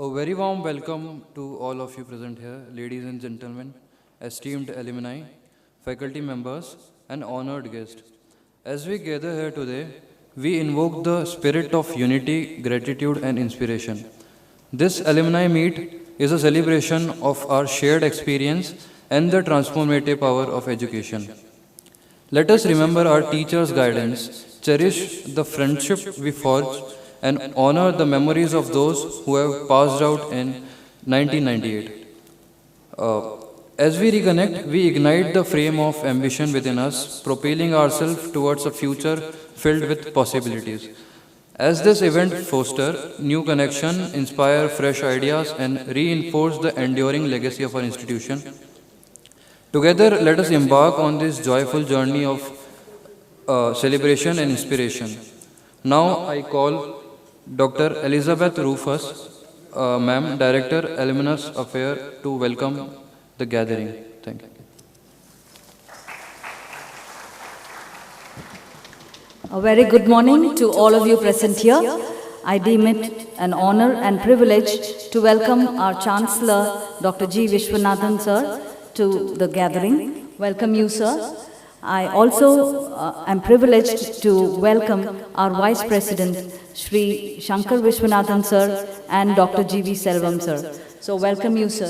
A very warm welcome to all of you present here, ladies and gentlemen, esteemed alumni, faculty members, and honored guests. As we gather here today, we invoke the spirit of unity, gratitude, and inspiration. This alumni meet is a celebration of our shared experience and the transformative power of education. Let us remember our teachers' guidance, cherish the friendship we forged, and honor the memories of those who have passed out in 1998. As we reconnect, we ignite the flame of ambition within us, propelling ourselves towards a future filled with possibilities. As this event fosters new connection, inspire fresh ideas, and reinforce the enduring legacy of our institution, together let us embark on this joyful journey of celebration and inspiration. Now I call Dr. Elizabeth Rufus, Ma'am, Director, Alumnus Affairs, to welcome the gathering. Thank you. A very good morning to all of you present here. I deem it an honor and privilege to welcome our Chancellor, Dr. G. Vishwanathan, sir, to the gathering. Welcome you, sir. I also am privileged to welcome our Vice President, Shri Shankar Vishwanathan, sir, and Dr. G.V. Selvam, sir. So welcome you, sir.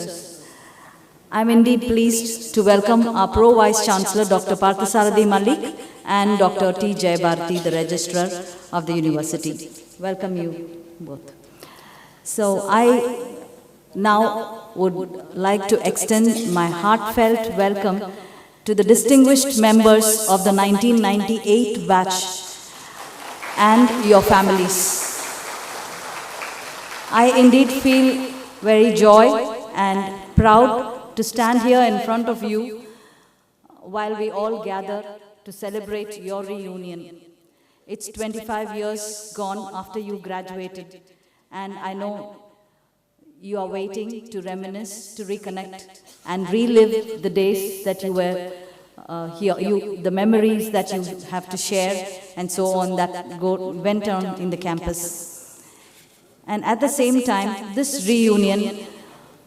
I am indeed pleased to welcome our Pro Vice Chancellor, Dr. Parthasarathi Malik, and Dr. T. Jayabharati, the Registrar of the University. Welcome you both. So I now would like to extend my heartfelt welcome to the distinguished members of the 1998 batch and your families. I indeed feel very joy and proud to stand here in front of you while we all gather to celebrate your reunion. It's 25 years gone after you graduated, and I know you are waiting to reminisce, to reconnect, and relive the days that you were here, the memories that you have to share, and so on, that went on in the campus. And at the same time, this reunion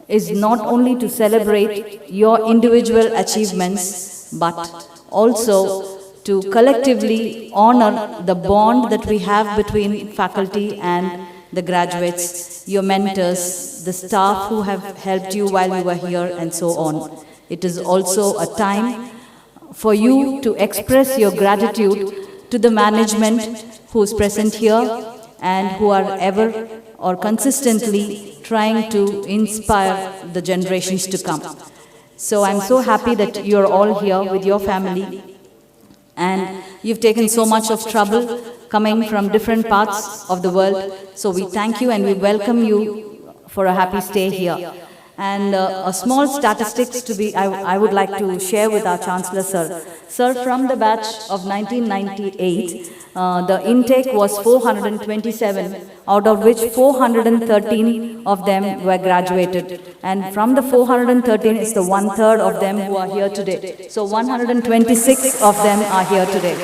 is not only to celebrate your individual achievements, but also to collectively honor the bond that we have between faculty and the graduates, your mentors, the staff who have helped you while you were here, and so on. It is also a time for you to express your gratitude to the management who is present here and who are ever or consistently trying to inspire the generations to come. So I'm so happy that you're all here with your family, and you've taken so much of trouble coming from different parts of the world. So we thank you and we welcome you for a happy stay here. And a small statistics I would like to share with our Chancellor, sir. Sir, from the batch of 1998, the intake was 427, out of which 413 of them were graduated. And from the 413, it's the 1/3 of them who are here today. So 126 of them are here today.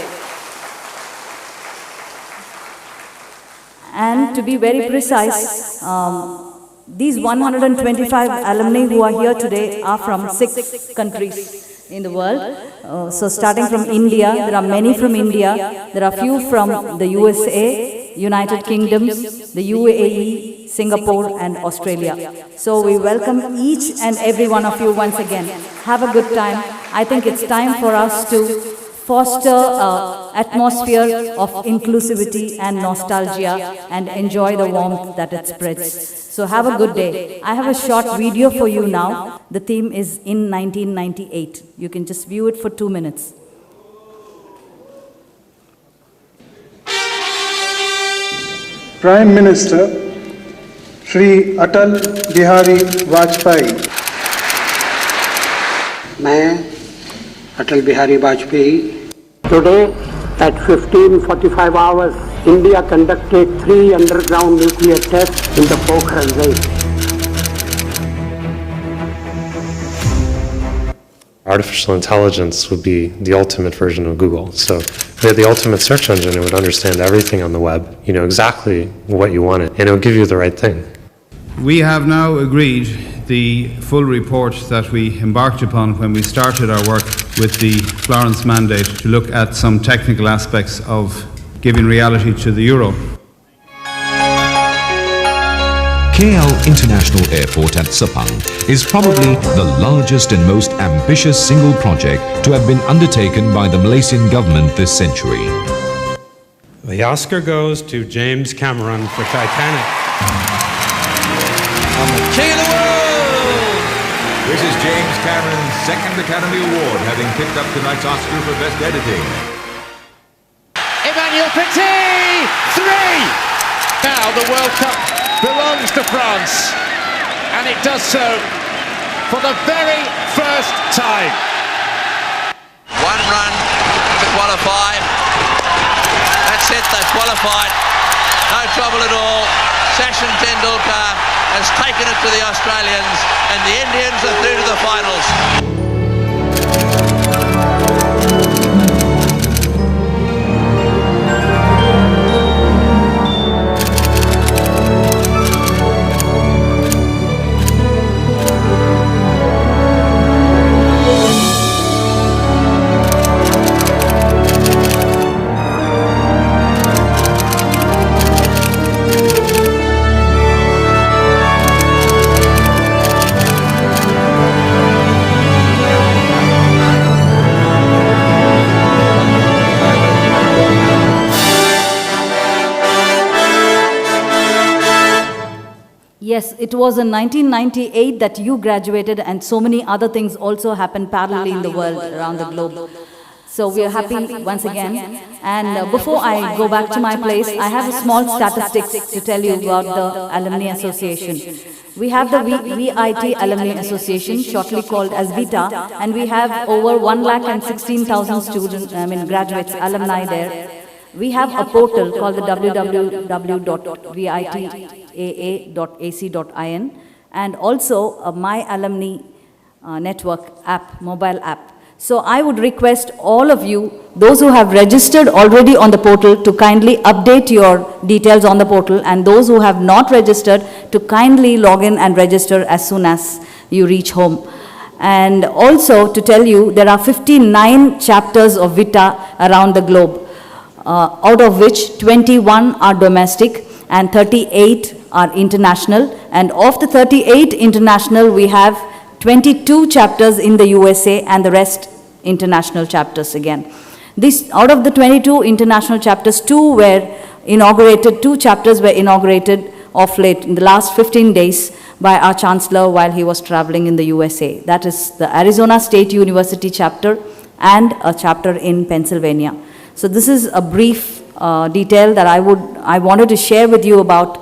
And to be very precise, these 125 alumni who are here today are from 6 countries in the world. So starting from India, there are many from India, there are few from the USA, United Kingdoms, the UAE, Singapore, and Australia. So we welcome each and every one of you once again. Have a good time. I think it's time for us to foster an atmosphere of inclusivity and nostalgia and enjoy the warmth that it spreads. So have a good day. I have a short video for you now. The theme is in 1998. You can just view it for 2 minutes. Prime Minister Shri Atal Bihari Vajpayee. मैं Atal Bihari Vajpayee. Today at 15:45 hours, India conducted 3 underground nuclear tests in the Pokhran range. Artificial intelligence would be the ultimate version of Google. So we had the ultimate search engine. It would understand everything on the web. You know exactly what you wanted, and it would give you the right thing. We have now agreed the full report that we embarked upon when we started our work with the Florence mandate to look at some technical aspects of giving reality to the euro. KL International Airport at Sepang is probably the largest and most ambitious single project to have been undertaken by the Malaysian government this century. The Oscar goes to James Cameron for Titanic. I'm the king of the world! This is James Cameron's second Academy Award, having picked up tonight's Oscar for Best Editing. Emmanuel Petit! 3! Now the World Cup belongs to France, and it does so for the very first time. One run to qualify. That's it, they've qualified. No trouble at all. Sachin Tendulkar has taken it to the Australians, and the Indians are through to the finals. Yes, it was in 1998 that you graduated, and so many other things also happened parallelly in the world, around the globe. So we are happy once again. And before I go back to my place, I have a small statistics to tell you about the Alumni Association. We have the VIT Alumni Association, shortly called as VITA, and we have over 116,000 students, graduates, alumni there. We have a portal called the www.vitaa.ac.in, and also a My Alumni Network app, mobile app. So I would request all of you, those who have registered already on the portal, to kindly update your details on the portal, and those who have not registered to kindly log in and register as soon as you reach home. And also to tell you, there are 59 chapters of VITA around the globe. Out of which 21 are domestic and 38 are international. And of the 38 international, we have 22 chapters in the USA and the rest international chapters again. Out of the 22 international chapters, 2 chapters were inaugurated of late in the last 15 days by our Chancellor while he was traveling in the USA. That is the Arizona State University chapter and a chapter in Pennsylvania. So this is a brief detail that I wanted to share with you about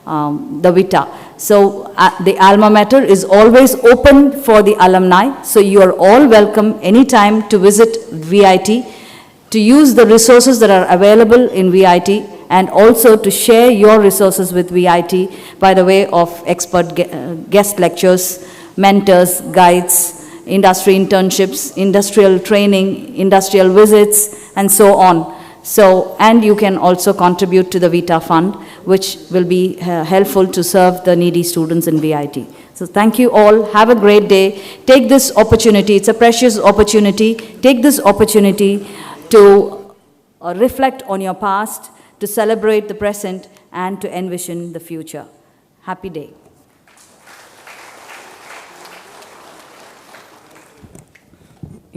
the VITA. So the alma mater is always open for the alumni. So you are all welcome anytime to visit VIT, to use the resources that are available in VIT, and also to share your resources with VIT by the way of expert guest lectures, mentors, guides, industry internships, industrial training, industrial visits, and so on. So, and you can also contribute to the VITA fund, which will be helpful to serve the needy students in VIT. So thank you all. Have a great day. Take this opportunity. It's a precious opportunity. Take this opportunity to reflect on your past, to celebrate the present, and to envision the future. Happy day.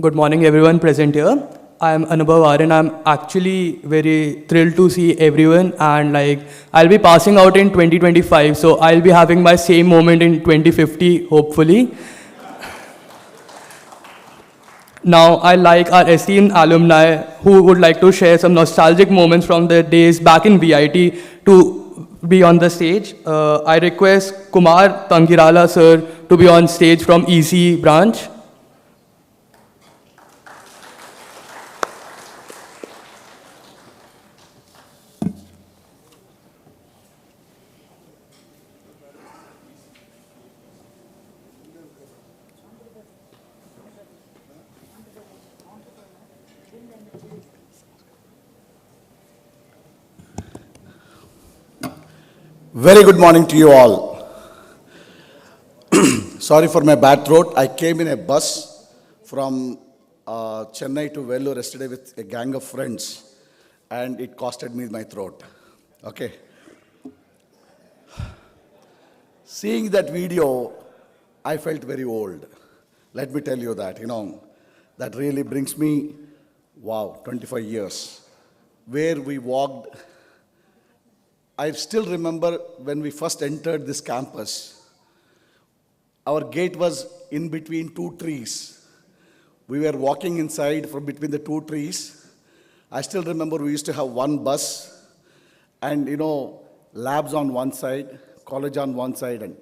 Good morning, everyone present here. I'm Anubhav Aryan. I'm actually very thrilled to see everyone, and I'll be passing out in 2025, so I'll be having my same moment in 2050, hopefully. Now, I like our esteemed alumni who would like to share some nostalgic moments from their days back in VIT to be on the stage. I request Kumar Tangirala sir to be on stage from EC branch. Very good morning to you all. Sorry for my bad throat. I came in a bus from Chennai to Vellore yesterday with a gang of friends, and it costed me my throat. Okay. Seeing that video, I felt very old. Let me tell you that, that really brings me, wow, 25 years. Where we walked, I still remember when we first entered this campus, our gate was in between two trees. We were walking inside from between the two trees. I still remember we used to have one bus and, labs on one side, college on one side.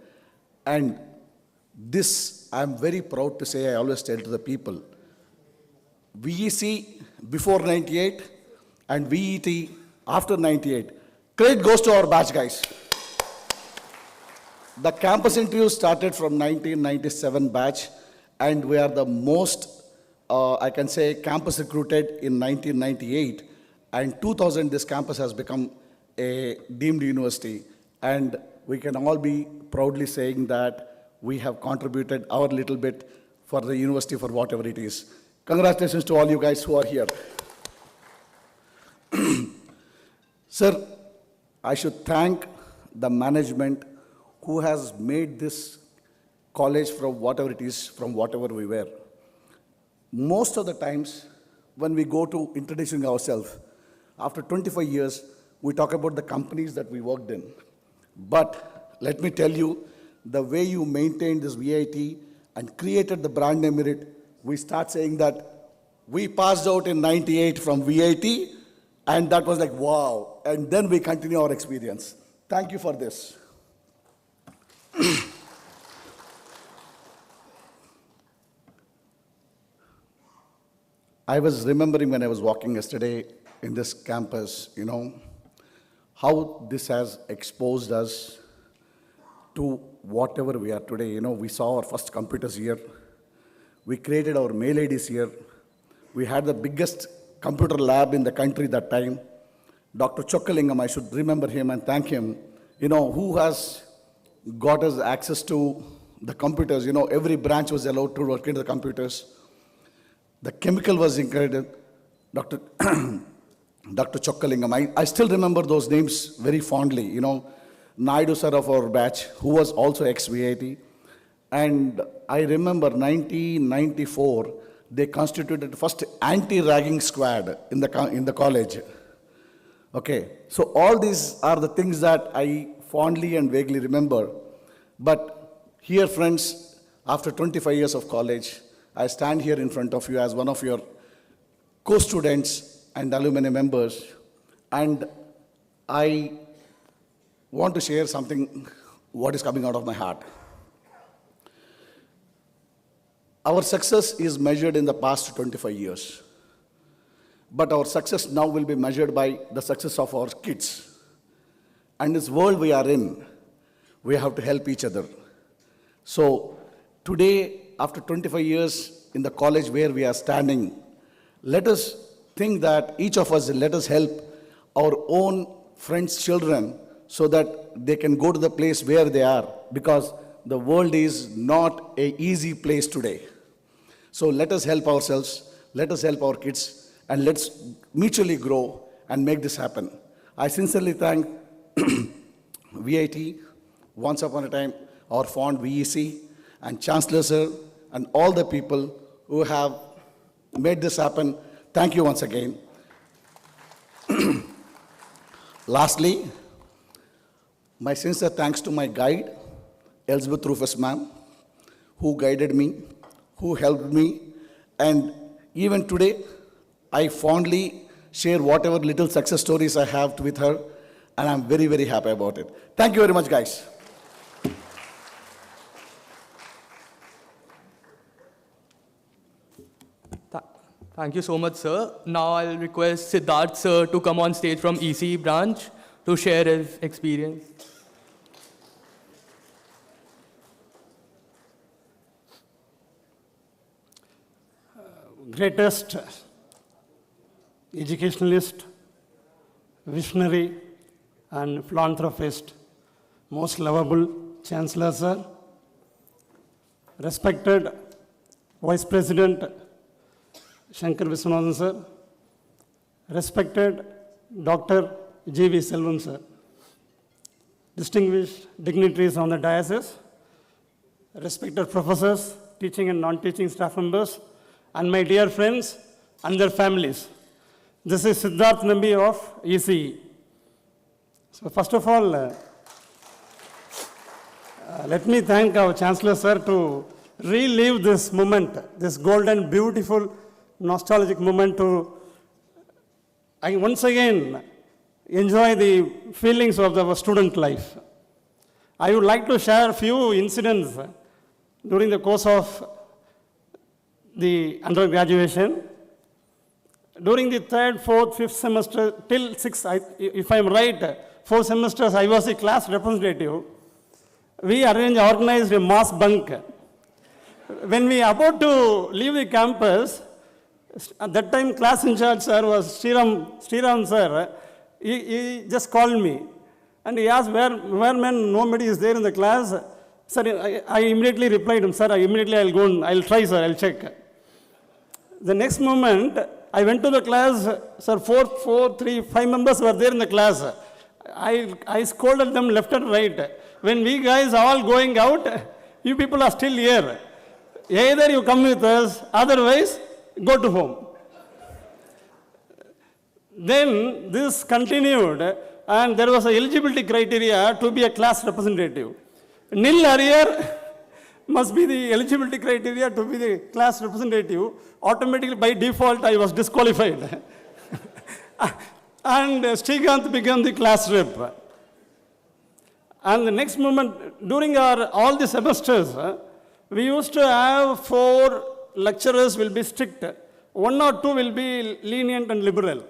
And this, I'm very proud to say, I always tell to the people, VEC before 98 and VET after 98. Credit goes to our batch, guys. The campus interview started from 1997 batch, and we are the most, I can say, campus recruited in 1998. And 2000, this campus has become a deemed university. And we can all be proudly saying that we have contributed our little bit for the university for whatever it is. Congratulations to all you guys who are here. Sir, I should thank the management who has made this college from whatever it is, from whatever we were. Most of the times, when we go to introducing ourselves, after 25 years, we talk about the companies that we worked in. But let me tell you, the way you maintained this VIT and created the brand name in it, we start saying that we passed out in 98 from VIT, and that was like, wow. And then we continue our experience. Thank you for this. I was remembering when I was walking yesterday in this campus, how this has exposed us to whatever we are today. We saw our first computers here. We created our mail IDs here. We had the biggest computer lab in the country that time. Dr. Chokkalingam, I should remember him and thank him, who has got us access to the computers. Every branch was allowed to work into the computers. The chemical was incredible. Dr. Chokkalingam, I still remember those names very fondly. Naidu sir of our batch, who was also ex-VIT. And I remember 1994, they constituted the first anti-ragging squad in the college. Okay, so all these are the things that I fondly and vaguely remember. But here, friends, after 25 years of college, I stand here in front of you as one of your co-students and alumni members, and I want to share something, what is coming out of my heart. Our success is measured in the past 25 years. But our success now will be measured by the success of our kids. And this world we are in, we have to help each other. So today, after 25 years in the college where we are standing, let us think that each of us, let us help our own friends' children so that they can go to the place where they are, because the world is not an easy place today. So let us help ourselves, let us help our kids, and let's mutually grow and make this happen. I sincerely thank VIT, once upon a time, our fond VEC, and Chancellor sir, and all the people who have made this happen. Thank you once again. Lastly, my sincere thanks to my guide, Elizabeth Rufus ma'am, who guided me, who helped me, and even today, I fondly share whatever little success stories I have with her, and I'm very, very happy about it. Thank you very much, guys. Thank you so much, sir. Now I'll request Siddharth sir to come on stage from EC branch to share his experience. Greatest educationalist, visionary, and philanthropist, most lovable Chancellor sir, respected Vice President Shankar Viswanathan sir, respected Dr. G.V. Selvam sir, distinguished dignitaries on the diocese, respected professors, teaching and non-teaching staff members, and my dear friends and their families. This is Siddharth Nambi of ECE. So first of all, let me thank our Chancellor sir to relive this moment, this golden, beautiful, nostalgic moment to I once again enjoy the feelings of our student life. I would like to share a few incidents during the course of the undergraduation. During the 3rd, 4th, 5th semester, till 6th, if I'm right, 4 semesters, I was a class representative. We organized a mass bunk. When we were about to leave the campus, at that time class in charge sir was Sriram sir. He just called me and he asked where man, nobody is there in the class. Sir, I immediately replied him, sir, I'll go and I'll try sir, I'll check. The next moment, I went to the class, sir, 5 members were there in the class. I scolded them left and right. When we guys all going out, you people are still here. Either you come with us, otherwise, go to home. Then this continued, and there was an eligibility criteria to be a class representative. Nil arrear must be the eligibility criteria to be the class representative. Automatically, by default, I was disqualified. And Srikanth became the class rep. And the next moment, during all the semesters, we used to have 4 lecturers will be strict. 1 or 2 will be lenient and liberal.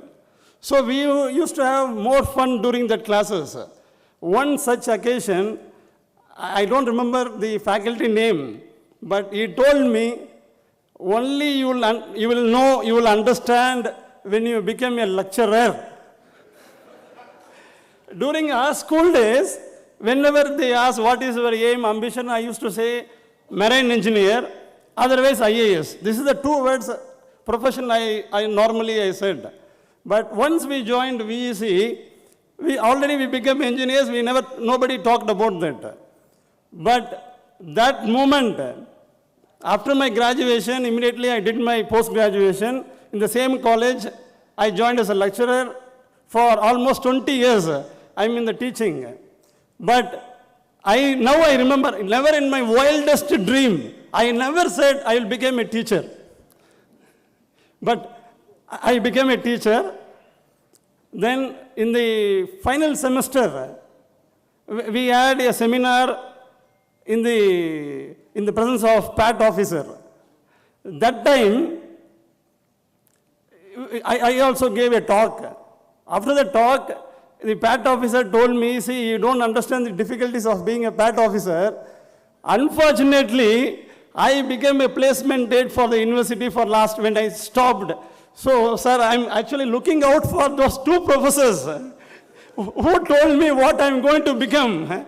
So we used to have more fun during that classes. One such occasion, I don't remember the faculty name, but he told me, only you will understand when you become a lecturer. During our school days, whenever they asked what is your aim, ambition, I used to say marine engineer, otherwise IAS. This is the 2 words profession I normally said. But once we joined VEC, we became engineers, nobody talked about that. But that moment, after my graduation, immediately I did my post-graduation. In the same college, I joined as a lecturer. For almost 20 years, I'm in the teaching. But now I remember, never in my wildest dream, I never said I will become a teacher. But I became a teacher. Then in the final semester, we had a seminar in the presence of PAT officer. That time, I also gave a talk. After the talk, the PAT officer told me, see, you don't understand the difficulties of being a PAT officer. Unfortunately, I became a placement date for the university when I stopped. So, sir, I'm actually looking out for those 2 professors who told me what I'm going to become.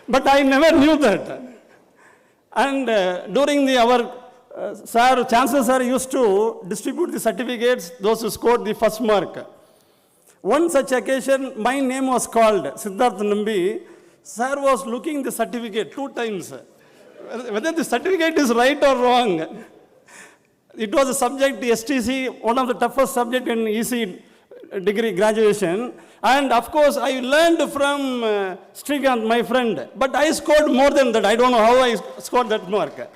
But I never knew that. And during our Chancellor sir used to distribute the certificates, those who scored the first mark. One such occasion, my name was called, Siddharth Nambi. Sir was looking the certificate 2 times. Whether the certificate is right or wrong. It was a subject, STC, one of the toughest subjects in EC degree graduation. And of course, I learned from Srikanth, my friend. But I scored more than that. I don't know how I scored that mark.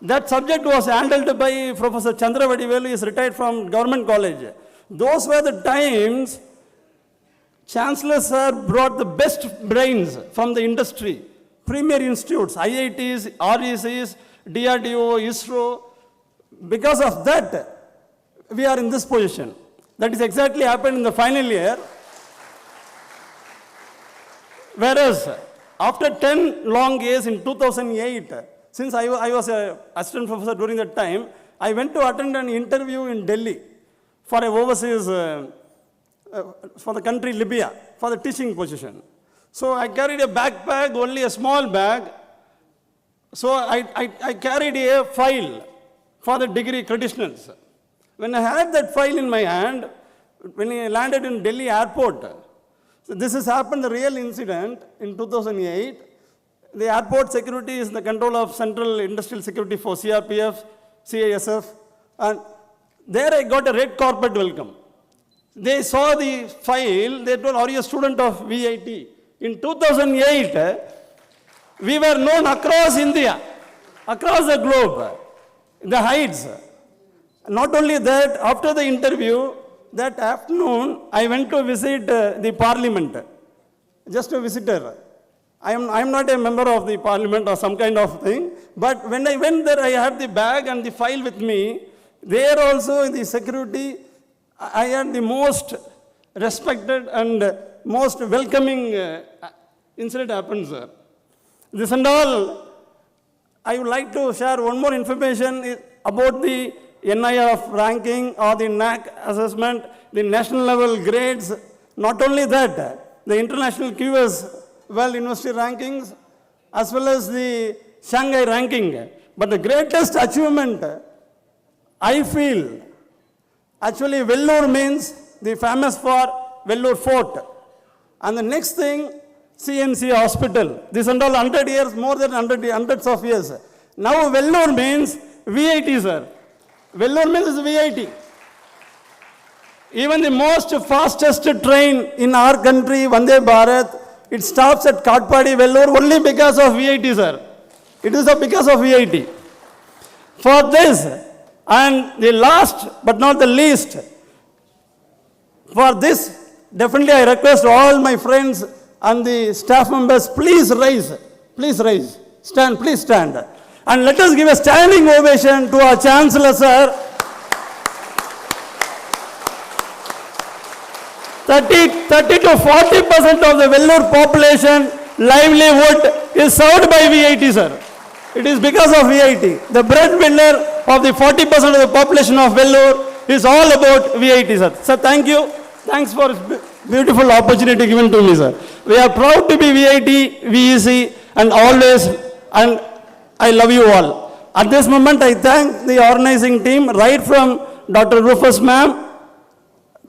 That subject was handled by Professor Chandra Vadivelu, he is retired from government college. Those were the times Chancellor sir brought the best brains from the industry, premier institutes, IITs, RECs, DRDO, ISRO. Because of that, we are in this position. That is exactly happened in the final year. Whereas, after 10 long years in 2008, since I was an assistant professor during that time, I went to attend an interview in Delhi for an overseas, for the country Libya, for the teaching position. So I carried a backpack, only a small bag. So I carried a file for the degree credentials. When I had that file in my hand, when I landed in Delhi airport, so this has happened, the real incident in 2008. The airport security is in the control of Central Industrial Security for CRPF, CISF, and there I got a red carpet welcome. They saw the file, they told, are you a student of VIT? In 2008, we were known across India, across the globe, the heights. Not only that, after the interview, that afternoon, I went to visit the parliament, just a visitor. I am not a member of the parliament or some kind of thing, but when I went there, I had the bag and the file with me. There also in the security, I had the most respected and most welcoming incident happened, sir. This and all, I would like to share one more information about the NIRF ranking or the NAC assessment, the national level grades. Not only that, the international QS World University rankings, as well as the Shanghai ranking. But the greatest achievement, I feel, actually Vellore means the famous for Vellore Fort. And the next thing, CMC Hospital. This and all 100 years, more than hundreds of years. Now Vellore means VIT, sir. Vellore means VIT. Even the most fastest train in our country, Vande Bharat, it stops at Katpadi, Vellore only because of VIT, sir. It is because of VIT. For this, and the last but not the least, for this, definitely I request all my friends and the staff members, please rise. Please rise. Stand, please stand. And let us give a standing ovation to our Chancellor, sir. 30 to 40% of the Vellore population livelihood is served by VIT, sir. It is because of VIT. The breadwinner of the 40% of the population of Vellore is all about VIT, sir. Sir, thank you. Thanks for this beautiful opportunity given to me, sir. We are proud to be VIT, VEC, and always, and I love you all. At this moment, I thank the organizing team, right from Dr. Rufus ma'am,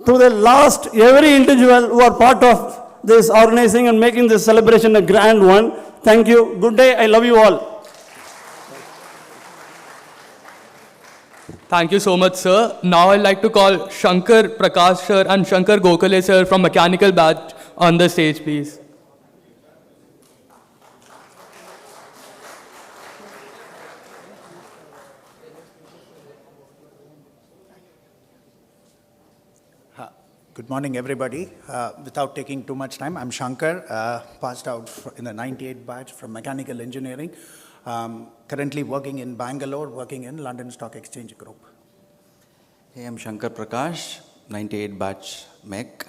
to the last, every individual who are part of this organizing and making this celebration a grand one. Thank you. Good day. I love you all. Thank you so much, sir. Now I'd like to call Shankar Prakash sir and Shankar Gokhale sir from Mechanical Batch on the stage, please. Good morning, everybody. Without taking too much time, I'm Shankar, passed out in the 98 batch from Mechanical Engineering. Currently working in Bangalore, working in London Stock Exchange Group. Hey, I'm Shankar Prakash, 98 batch Mech.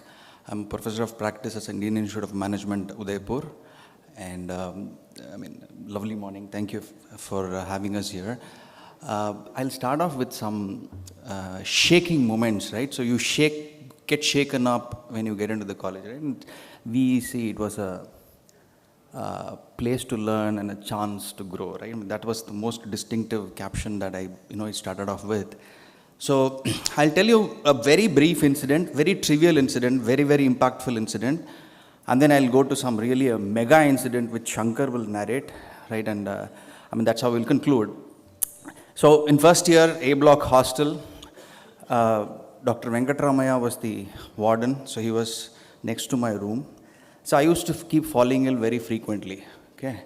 I'm Professor of Practice at Indian Institute of Management, Udaipur. And lovely morning. Thank you for having us here. I'll start off with some shaking moments, right? So you get shaken up when you get into the college, right? And we see it was a place to learn and a chance to grow, right? I mean, that was the most distinctive caption that I started off with. So I'll tell you a very brief incident, very trivial incident, very, very impactful incident. And then I'll go to some really a mega incident which Shankar will narrate, right? And that's how we'll conclude. So in first year, A block hostel, Dr. Venkatramaya was the warden, so he was next to my room. So I used to keep falling ill very frequently, okay?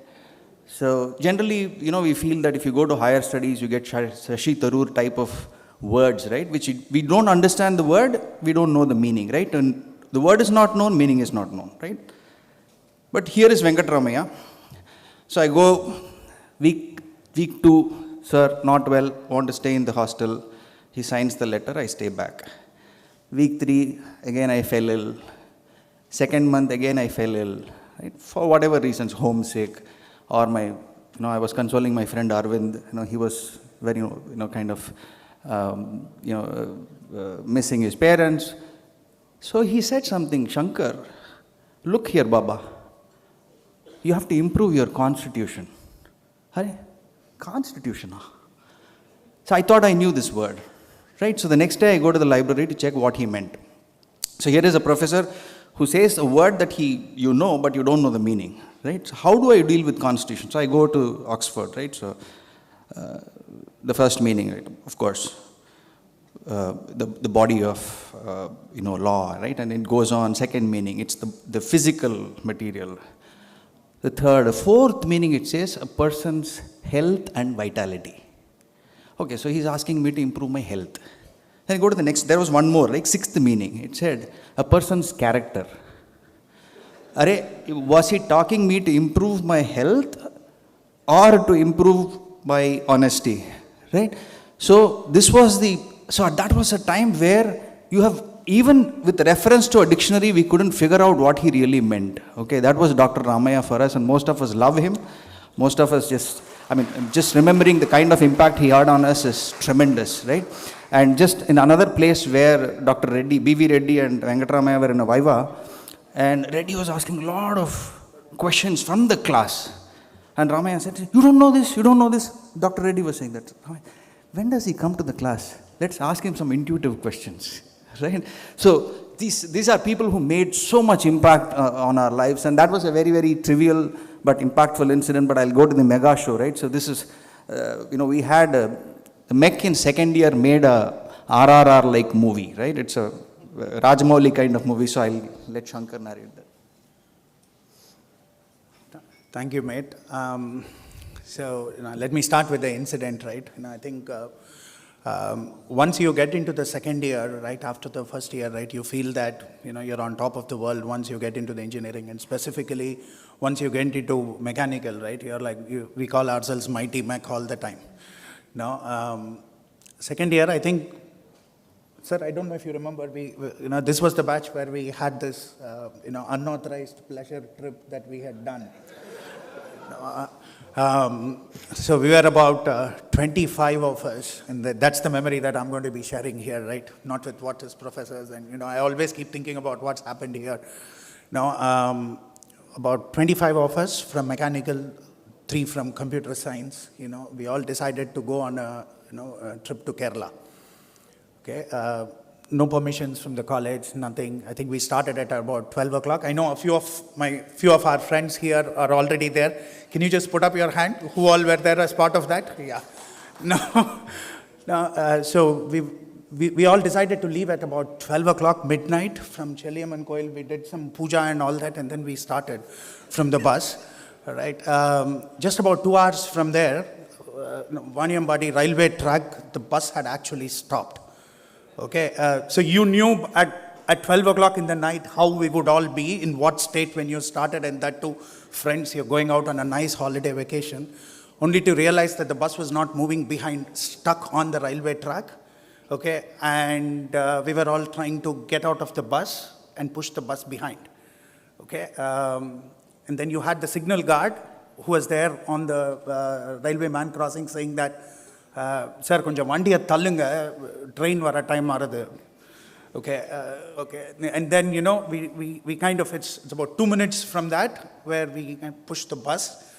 So generally, we feel that if you go to higher studies, you get Shashi Tharoor type of words, right? Which we don't understand the word, we don't know the meaning, right? And the word is not known, meaning is not known, right? But here is Venkatramaya. So I go week 2, sir, not well, want to stay in the hostel. He signs the letter, I stay back. Week 3, again I fell ill. Second month, again I fell ill. Right? For whatever reasons, homesick, or I was consoling my friend Arvind. He was very, missing his parents. So he said something, Shankar, look here, Baba. You have to improve your constitution. Constitution. So I thought I knew this word, right? So the next day I go to the library to check what he meant. So here is a professor who says a word that you know, but you don't know the meaning, right? So how do I deal with Constitution? So I go to Oxford, right? So the first meaning, right? Of course, the body of law, right? And it goes on. Second meaning, it's the physical material. The fourth meaning, it says a person's health and vitality. Okay, so he's asking me to improve my health. Then I go to the next, there was one more, like sixth meaning. It said a person's character. Was he talking me to improve my health or to improve my honesty? Right? So that was a time where even with reference to a dictionary, we couldn't figure out what he really meant. Okay, that was Dr. Ramaya for us, and most of us love him. Most of us just remembering the kind of impact he had on us is tremendous, right? And just in another place where Dr. Reddy, B.V. Reddy and Venkatramaya were in a Viva, and Reddy was asking a lot of questions from the class. And Ramaya said, you don't know this. Dr. Reddy was saying that. When does he come to the class? Let's ask him some intuitive questions, right? So these are people who made so much impact on our lives, and that was a very, very trivial but impactful incident. But I'll go to the mega show, right? So this is, we had the MEC in second year made a RRR-like movie, right? It's a Rajamouli kind of movie, so I'll let Shankar narrate that. Thank you, mate. So let me start with the incident, right? I think once you get into the second year, right, after the first year, right, you feel that, you're on top of the world once you get into the engineering, and specifically once you get into mechanical, right, you're like, we call ourselves Mighty Mech all the time. Now, second year, I think, sir, I don't know if you remember, this was the batch where we had this, unauthorized pleasure trip that we had done. So we were about 25 of us, and that's the memory that I'm going to be sharing here, right? Not with what is professors, and I always keep thinking about what's happened here. Now, about 25 of us from mechanical, 3 from computer science. We all decided to go on a trip to Kerala. Okay, no permissions from the college, nothing. I think we started at about 12 o'clock. I know a few of our friends here are already there. Can you just put up your hand? Who all were there as part of that? Yeah. No. So we all decided to leave at about 12 o'clock midnight from Cheliaman Koil. We did some puja and all that, and then we started from the bus. All right. Just about 2 hours from there, Vaniambadi railway track, the bus had actually stopped. Okay, so you knew at 12 o'clock in the night how we would all be, in what state when you started, and that too, friends, you're going out on a nice holiday vacation, only to realize that the bus was not moving behind, stuck on the railway track. Okay, and we were all trying to get out of the bus and push the bus behind. Okay, and then you had the signal guard who was there on the railway man crossing saying that, sir, konja vandiya tallunga, train vara time maradu. Okay, and then, we kind of, it's about 2 minutes from that where we pushed the bus.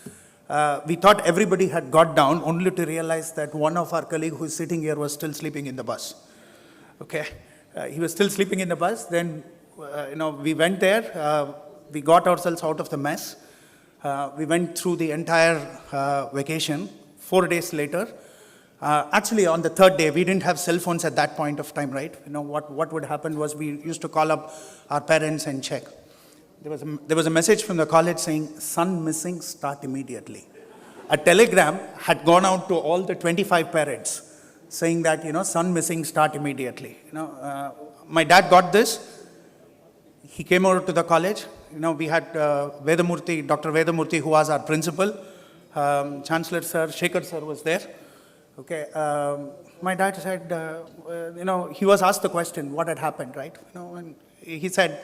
We thought everybody had got down, only to realize that one of our colleagues who is sitting here was still sleeping in the bus. Okay, he was still sleeping in the bus. Then, we went there, we got ourselves out of the mess. We went through the entire vacation. 4 days later, actually on the third day, we didn't have cell phones at that point of time, right? What would happen was we used to call up our parents and check. There was a message from the college saying, son missing, start immediately. A telegram had gone out to all the 25 parents saying that, son missing, start immediately. My dad got this. He came over to the college. We had Vedamurthy, Dr. Vedamurthy, who was our principal. Chancellor sir, Shekhar sir was there. Okay, my dad said, he was asked the question, what had happened, right? And he said,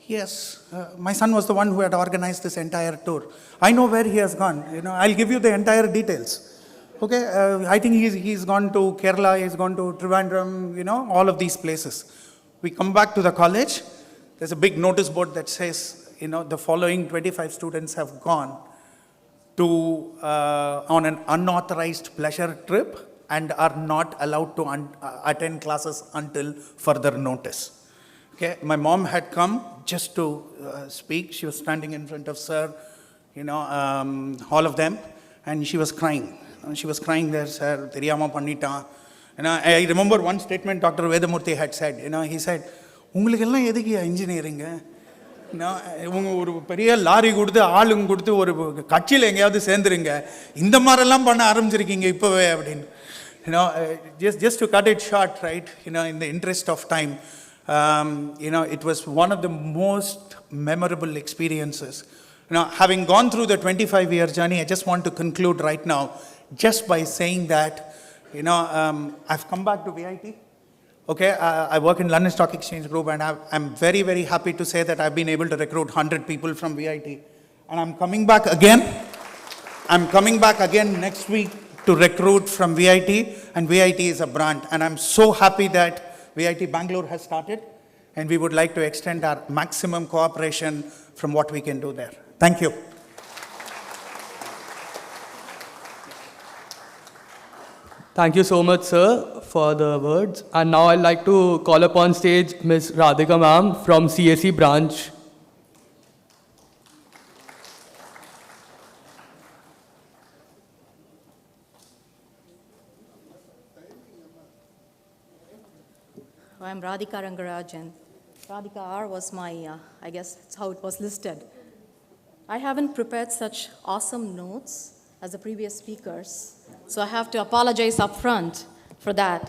yes, my son was the one who had organized this entire tour. I know where he has gone. I'll give you the entire details. Okay, I think he's gone to Kerala, he's gone to Trivandrum, all of these places. We come back to the college. There's a big notice board that says, the following 25 students have gone to on an unauthorized pleasure trip and are not allowed to attend classes until further notice. Okay, my mom had come just to speak. She was standing in front of sir, all of them, and she was crying. She was crying there, sir, theriyama pannita. I remember one statement Dr. Vedamurthy had said. He said, "Ungalukella edhukku engineering? உங்க ஒரு பெரிய lorry கொடுத்து ஆளுங்க கொடுத்து ஒரு கட்சியில் எங்கேயாவது சேர்ந்துருங்க, இந்த மாதிரிலாம் பண்ண ஆரம்பிச்சிருக்கீங்க இப்போவே" அப்படின்னு. Just to cut it short, right, in the interest of time, it was one of the most memorable experiences. Having gone through the 25-year journey, I just want to conclude right now just by saying that, I've come back to VIT. Okay, I work in London Stock Exchange Group, and I'm very, very happy to say that I've been able to recruit 100 people from VIT. And I'm coming back again. I'm coming back again next week to recruit from VIT, and VIT is a brand. And I'm so happy that VIT Bangalore has started, and we would like to extend our maximum cooperation from what we can do there. Thank you. Thank you so much, sir, for the words. And now I'd like to call upon stage Ms. Radhika ma'am from CSE branch. I'm Radhika Rangarajan. Radhika R was my, I guess that's how it was listed. I haven't prepared such awesome notes as the previous speakers, so I have to apologize upfront for that.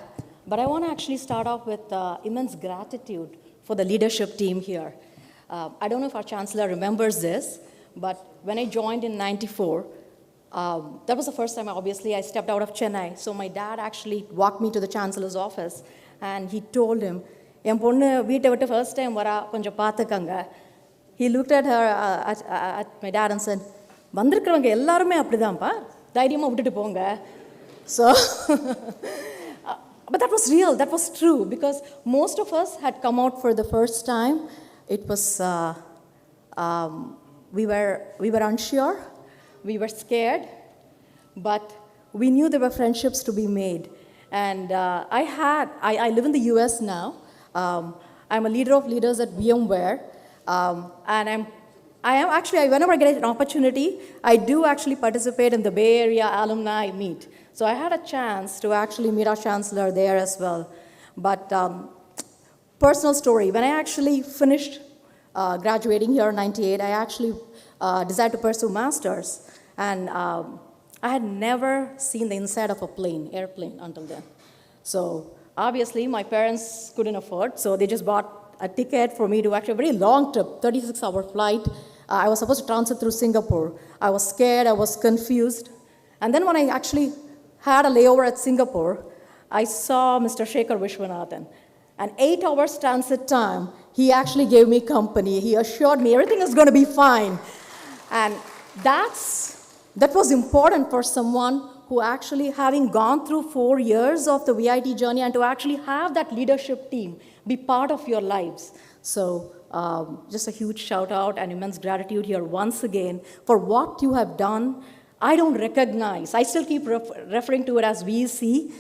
But I want to actually start off with immense gratitude for the leadership team here. I don't know if our Chancellor remembers this, but when I joined in '94, that was the first time, obviously, I stepped out of Chennai. So my dad actually walked me to the Chancellor's office, and he told him, "En ponnu veeta vittu first time vara konjam paathukanga." He looked at her, at my dad, and said, "Vandirukravanga ellarume apdidaanpa, dhairiyama vittu ponga." So, but that was real, that was true, because most of us had come out for the first time. It was, we were unsure, we were scared, but we knew there were friendships to be made. And I live in the US now. I'm a leader of leaders at VMware. And I am actually, whenever I get an opportunity, I do actually participate in the Bay Area Alumni Meet. So I had a chance to actually meet our Chancellor there as well. But personal story, when I actually finished graduating here in '98, I actually decided to pursue master's. And I had never seen the inside of a airplane until then. So obviously my parents couldn't afford, so they just bought a ticket for me to actually a very long trip, 36-hour flight. I was supposed to transit through Singapore. I was scared, I was confused. And then when I actually had a layover at Singapore, I saw Mr. Shekhar Vishwanathan. And 8 hours transit time, he actually gave me company. He assured me everything is going to be fine. And that was important for someone who actually, having gone through 4 years of the VIT journey, and to actually have that leadership team be part of your lives. So just a huge shout out and immense gratitude here once again for what you have done. I don't recognize, I still keep referring to it as VC,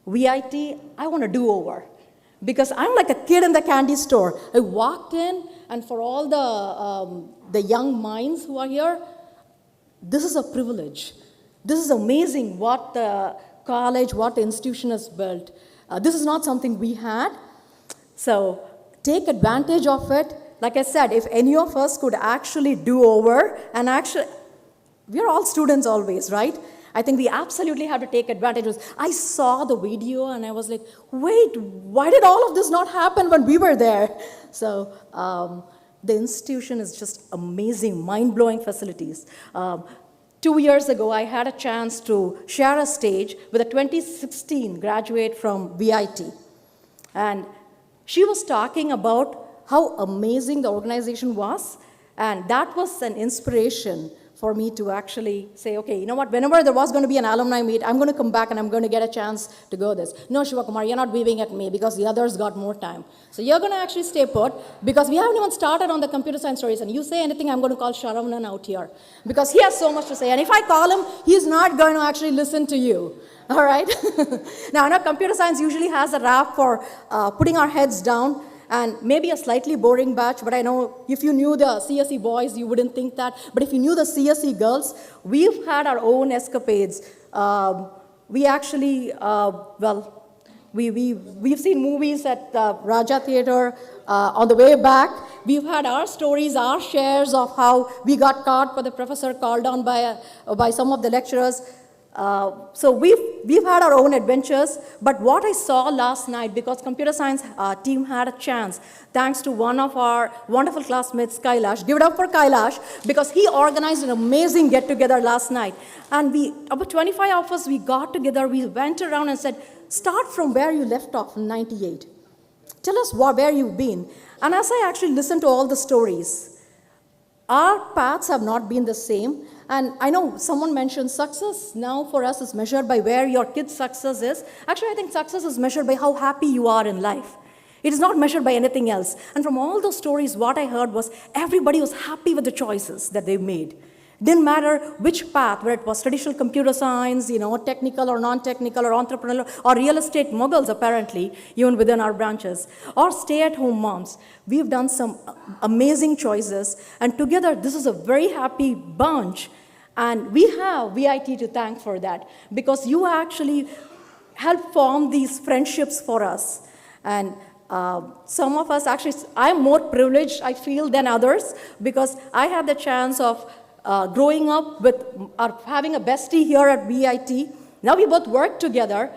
VIT, I want to do over. Because I'm like a kid in the candy store. I walked in, and for all the young minds who are here, this is a privilege. This is amazing what the college, what the institution has built. This is not something we had. So take advantage of it. Like I said, if any of us could actually do over, and actually, we're all students always, right? I think we absolutely have to take advantage of this. I saw the video and I was like, wait, why did all of this not happen when we were there? So the institution is just amazing, mind-blowing facilities. 2 years ago, I had a chance to share a stage with a 2016 graduate from VIT. And she was talking about how amazing the organization was, and that was an inspiration for me to actually say, okay, you know what, whenever there was going to be an alumni meet, I'm going to come back and I'm going to get a chance to go this. No, Shivakumar, you're not waving at me because the others got more time. So you're going to actually stay put because we haven't even started on the computer science stories. And you say anything, I'm going to call Sharavanan out here because he has so much to say. And if I call him, he's not going to actually listen to you. All right? Now, I know computer science usually has a rap for putting our heads down, and maybe a slightly boring batch, but I know if you knew the CSE boys, you wouldn't think that. But if you knew the CSE girls, we've had our own escapades. We actually, we've seen movies at Raja Theatre on the way back. We've had our stories, our shares of how we got caught by the professor, called on by some of the lecturers. So we've had our own adventures, but what I saw last night, because computer science team had a chance, thanks to one of our wonderful classmates, Kailash. Give it up for Kailash, because he organized an amazing get-together last night. And about 25 of us, we got together, we went around and said, start from where you left off in 98. Tell us where you've been. And as I actually listened to all the stories, our paths have not been the same. And I know someone mentioned success now for us is measured by where your kid's success is. Actually, I think success is measured by how happy you are in life. It is not measured by anything else. And from all those stories, what I heard was everybody was happy with the choices that they made. Didn't matter which path, whether it was traditional computer science, technical or non-technical or entrepreneurial or real estate moguls, apparently, even within our branches, or stay-at-home moms. We've done some amazing choices, and together, this is a very happy bunch, and we have VIT to thank for that, because you actually helped form these friendships for us. And some of us, actually, I'm more privileged, I feel, than others, because I had the chance of growing up with having a bestie here at VIT. Now we both work together.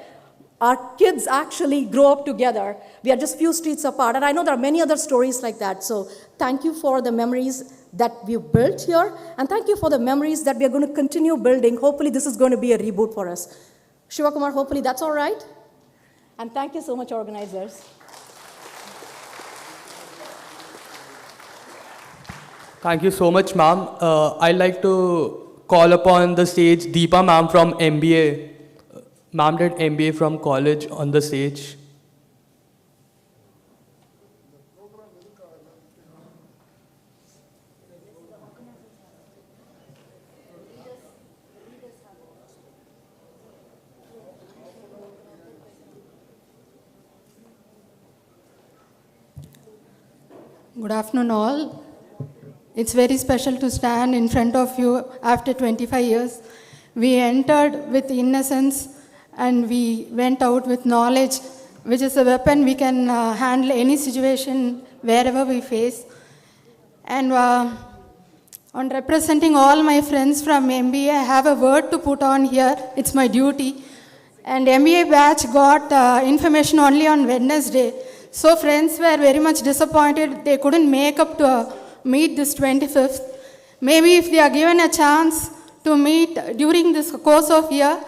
Our kids actually grow up together. We are just few streets apart. And I know there are many other stories like that. So thank you for the memories that we've built here. And thank you for the memories that we are going to continue building. Hopefully this is going to be a reboot for us. Shivakumar, hopefully that's all right. And thank you so much, organizers. Thank you so much, ma'am. I'd like to call upon the stage Deepa ma'am from MBA. Ma'am did MBA from college on the stage. Good afternoon, all. It's very special to stand in front of you after 25 years. We entered with innocence and we went out with knowledge, which is a weapon we can handle any situation wherever we face. And on representing all my friends from MBA, I have a word to put on here. It's my duty. And MBA batch got information only on Wednesday. So friends were very much disappointed. They couldn't make up to meet this 25th. Maybe if they are given a chance to meet during this course of year,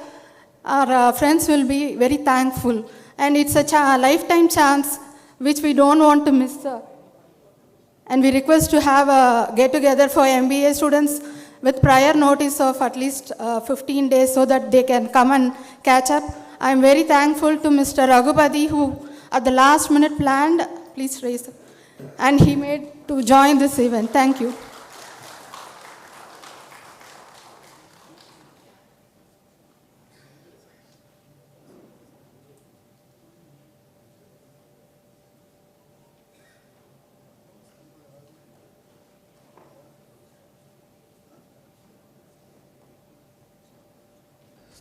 our friends will be very thankful. And it's a lifetime chance which we don't want to miss. And we request to have a get-together for MBA students with prior notice of at least 15 days so that they can come and catch up. I'm very thankful to Mr. Raghupati, who at the last minute planned, please raise up, and he made to join this event. Thank you.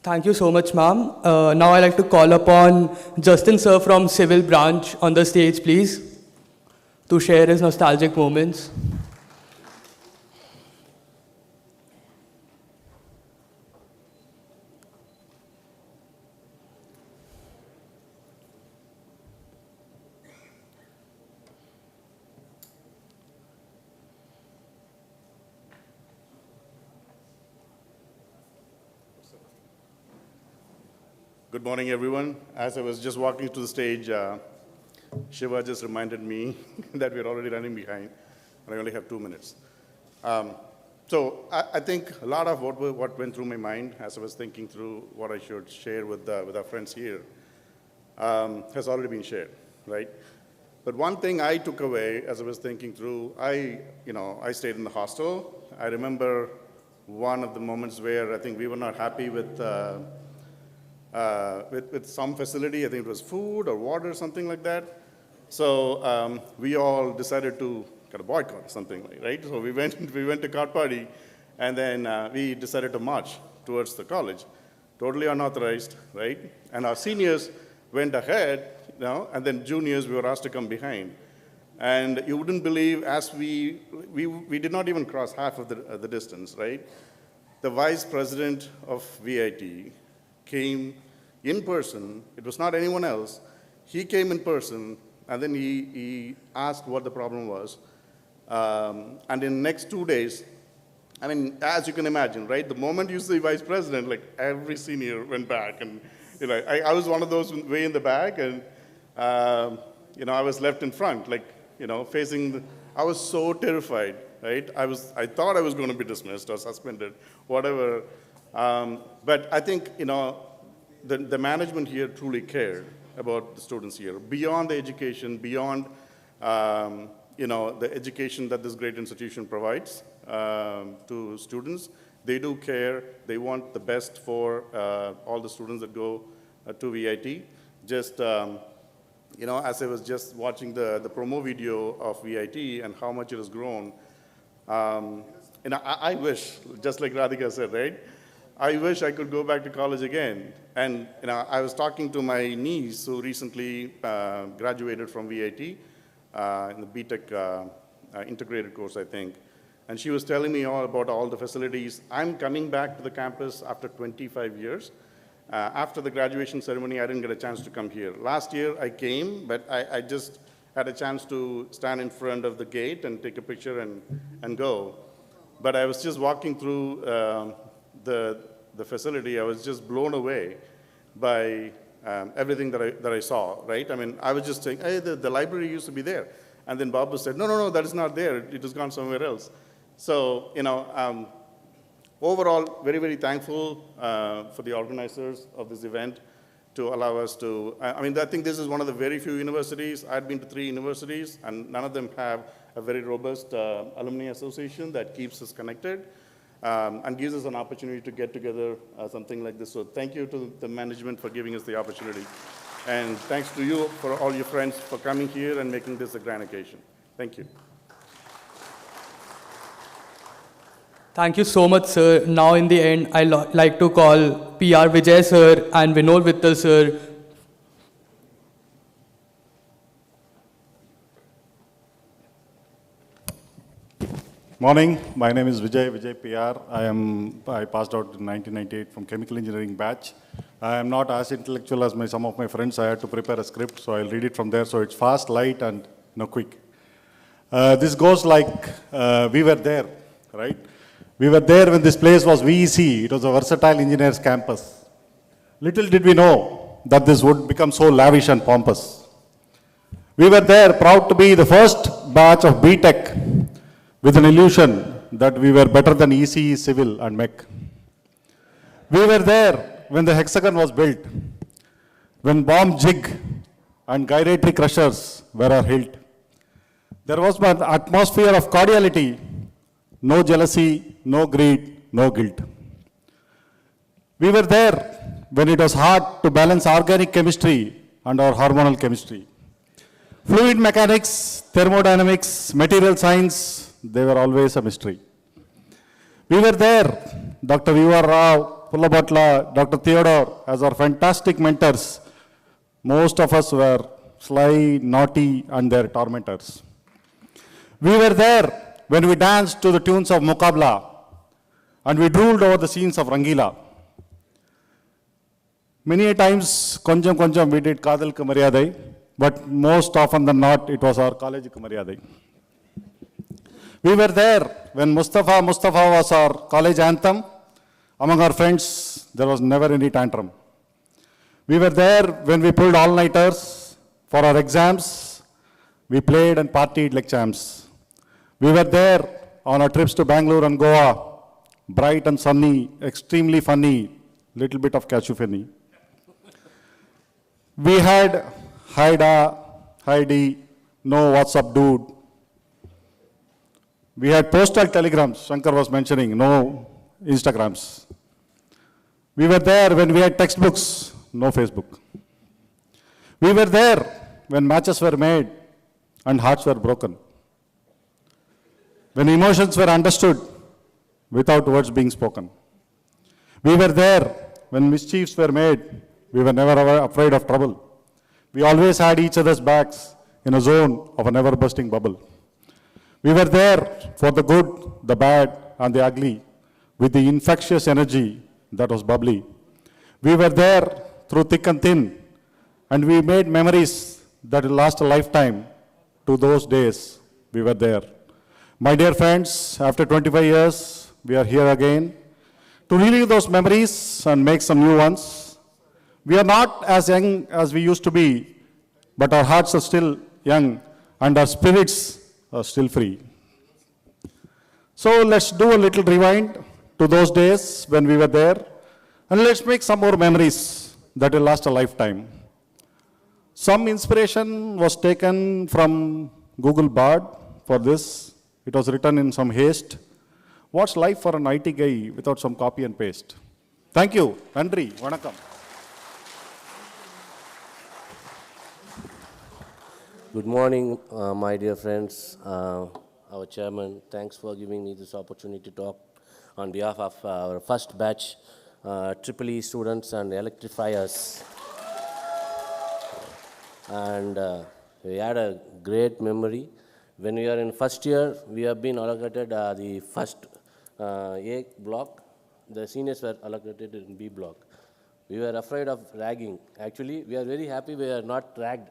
Thank you so much, ma'am. Now I'd like to call upon Justin sir from Civil branch on the stage, please, to share his nostalgic moments. Good morning, everyone. As I was just walking to the stage, Shiva just reminded me that we're already running behind, and I only have 2 minutes. So I think a lot of what went through my mind as I was thinking through what I should share with our friends here has already been shared, right? But one thing I took away as I was thinking through, I stayed in the hostel. I remember one of the moments where I think we were not happy with some facility. I think it was food or water, something like that. So we all decided to kind of boycott or something, right? So we went to cart party, and then we decided to march towards the college, totally unauthorized, right? And our seniors went ahead, and then juniors, we were asked to come behind. And you wouldn't believe, as we did not even cross half of the distance, right? The vice president of VIT came in person. It was not anyone else. He came in person, and then he asked what the problem was. And in the next 2 days, I mean, as you can imagine, right? The moment you see vice president, like every senior went back, and I was one of those way in the back, and I was left in front, like facing. I was so terrified, right? I thought I was going to be dismissed or suspended, whatever. But I think the management here truly cared about the students here, beyond the education, beyond the education that this great institution provides to students. They do care. They want the best for all the students that go to VIT. Just, as I was just watching the promo video of VIT and how much it has grown, I wish, just like Radhika said, right? I wish I could go back to college again. And I was talking to my niece who recently graduated from VIT in the BTech integrated course, I think. And she was telling me all about all the facilities. I'm coming back to the campus after 25 years. After the graduation ceremony, I didn't get a chance to come here. Last year, I came, but I just had a chance to stand in front of the gate and take a picture and go. But I was just walking through the facility. I was just blown away by everything that I saw, right? I mean, I was just saying, hey, the library used to be there. And then Babu said, no, that is not there. It has gone somewhere else. So, overall, very, very thankful for the organizers of this event to allow us to, I think this is one of the very few universities. I've been to 3 universities, and none of them have a very robust alumni association that keeps us connected and gives us an opportunity to get together something like this. So thank you to the management for giving us the opportunity. And thanks to you, for all your friends, for coming here and making this a grand occasion. Thank you. Thank you so much, sir. Now, in the end, I'd like to call PR Vijay sir and Vinod Vittal sir. Morning, my name is Vijay PR. I passed out in 1998 from chemical engineering batch. I am not as intellectual as some of my friends. I had to prepare a script, so I'll read it from there. So it's fast, light, and quick. This goes like we were there, right? We were there when this place was VEC. It was a versatile engineers campus. Little did we know that this would become so lavish and pompous. We were there, proud to be the first batch of BTech, with an illusion that we were better than ECE, Civil, and MEC. We were there when the hexagon was built, when bomb jig and gyratory crushers were our hilt. There was an atmosphere of cordiality, no jealousy, no greed, no guilt. We were there when it was hard to balance organic chemistry and our hormonal chemistry. Fluid mechanics, thermodynamics, material science, they were always a mystery. We were there, Dr. U.R. Rao, Pullabatla, Dr. Theodore, as our fantastic mentors. Most of us were sly, naughty, and their tormentors. We were there when we danced to the tunes of Mukabla, and we drooled over the scenes of Rangila. Many a times, konjam we did Kadal ka Maryadai, but most often than not, it was our college ka Maryadai. We were there when Mustafa was our college anthem. Among our friends, there was never any tantrum. We were there when we pulled all-nighters for our exams. We played and partied like champs. We were there on our trips to Bangalore and Goa, bright and sunny, extremely funny, little bit of cacophony. We had Haida, Heidi, no what's up dude. We had postal telegrams, Shankar was mentioning, no Instagrams. We were there when we had textbooks, no Facebook. We were there when matches were made and hearts were broken. When emotions were understood without words being spoken. We were there when mischiefs were made. We were never afraid of trouble. We always had each other's backs in a zone of a never-bursting bubble. We were there for the good, the bad, and the ugly, with the infectious energy that was bubbly. We were there through thick and thin, and we made memories that will last a lifetime. To those days, we were there. My dear friends, after 25 years, we are here again to relive those memories and make some new ones. We are not as young as we used to be, but our hearts are still young and our spirits are still free. So let's do a little rewind to those days when we were there, and let's make some more memories that will last a lifetime. Some inspiration was taken from Google Bard for this. It was written in some haste. What's life for an IT guy without some copy and paste? Thank you. Nandri, vanakkam. Good morning, my dear friends, our chairman. Thanks for giving me this opportunity to talk on behalf of our first batch, EEE students and electrifiers. And we had a great memory. When we are in first year, we have been allocated the first A block. The seniors were allocated in B block. We were afraid of ragging. Actually, we are very happy we are not ragged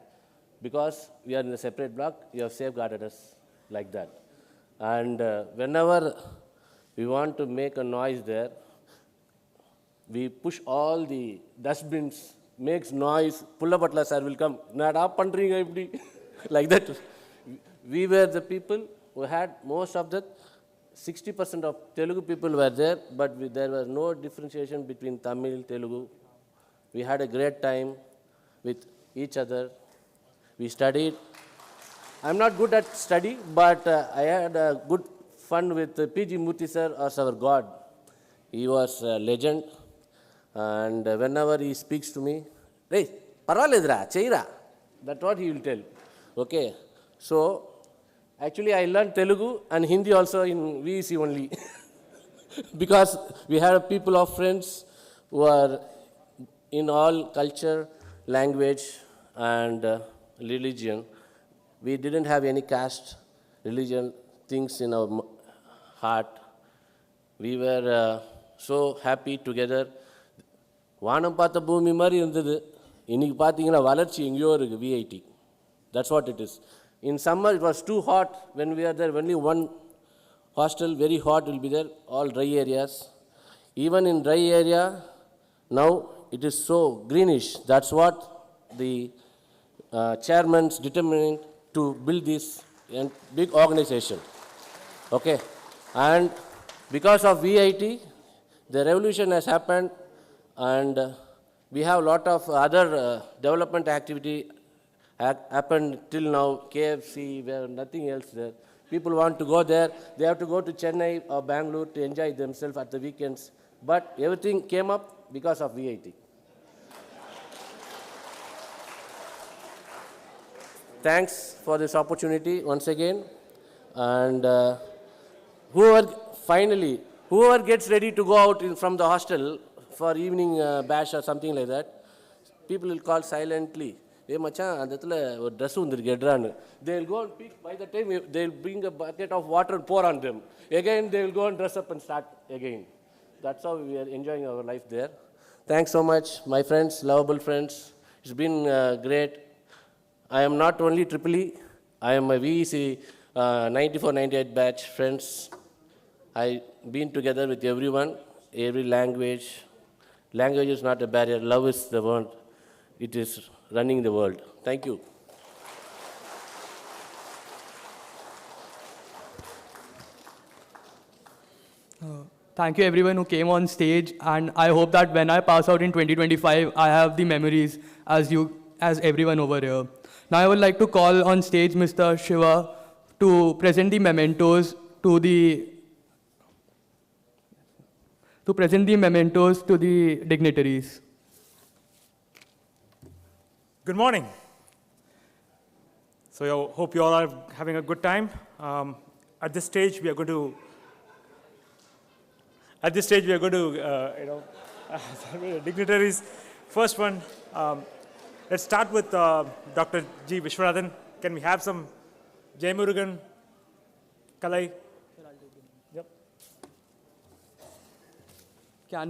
because we are in a separate block. You have safeguarded us like that. And whenever we want to make a noise there, we push all the dustbins, makes noise, Pulla Patla sir will come, Nada pandringa ipdi, like that. We were the people who had most of the 60% of Telugu people were there, but there was no differentiation between Tamil, Telugu. We had a great time with each other. We studied. I'm not good at study, but I had a good fun with P.G. Murthy sir as our God. He was a legend, and whenever he speaks to me, hey, parvaledra, cheira. That's what he will tell. Okay, so actually I learned Telugu and Hindi also in VEC only, because we had a people of friends who are in all culture, language, and religion. We didn't have any caste, religion, things in our heart. We were so happy together. Vaanam paatha bhoomi mari irundhathu. Innikku pathina valarchi engiyo irukku VIT. That's what it is. In summer it was too hot when we are there. Only one hostel, very hot will be there, all dry areas. Even in dry area, now it is so greenish. That's what the chairman's determined to build this big organization. Okay, and because of VIT, the revolution has happened, and we have a lot of other development activity happened till now. KFC, where nothing else there. People want to go there. They have to go to Chennai or Bangalore to enjoy themselves at the weekends. But everything came up because of VIT. Thanks for this opportunity once again. And whoever gets ready to go out from the hostel for evening bash or something like that, people will call silently. Hey machan, andhathula dress undirukku edranu. They will go and pick. By the time they will bring a bucket of water and pour on them. Again they will go and dress up and start again. That's how we are enjoying our life there. Thanks so much, my friends, lovable friends. It's been great. I am not only EEE, I am a VEC 94-98 batch friends. I've been together with everyone, every language. Language is not a barrier. Love is the word. It is running the world. Thank you. Thank you everyone who came on stage, and I hope that when I pass out in 2025, I have the memories as everyone over here. Now I would like to call on stage Mr. Shiva to present the mementos to the dignitaries. Good morning. So I hope you all are having a good time. At this stage, we are going to dignitaries. First one, let's start with Dr. G. Vishwanathan. Can we have some Jai Murugan, Kalai? Yep. Can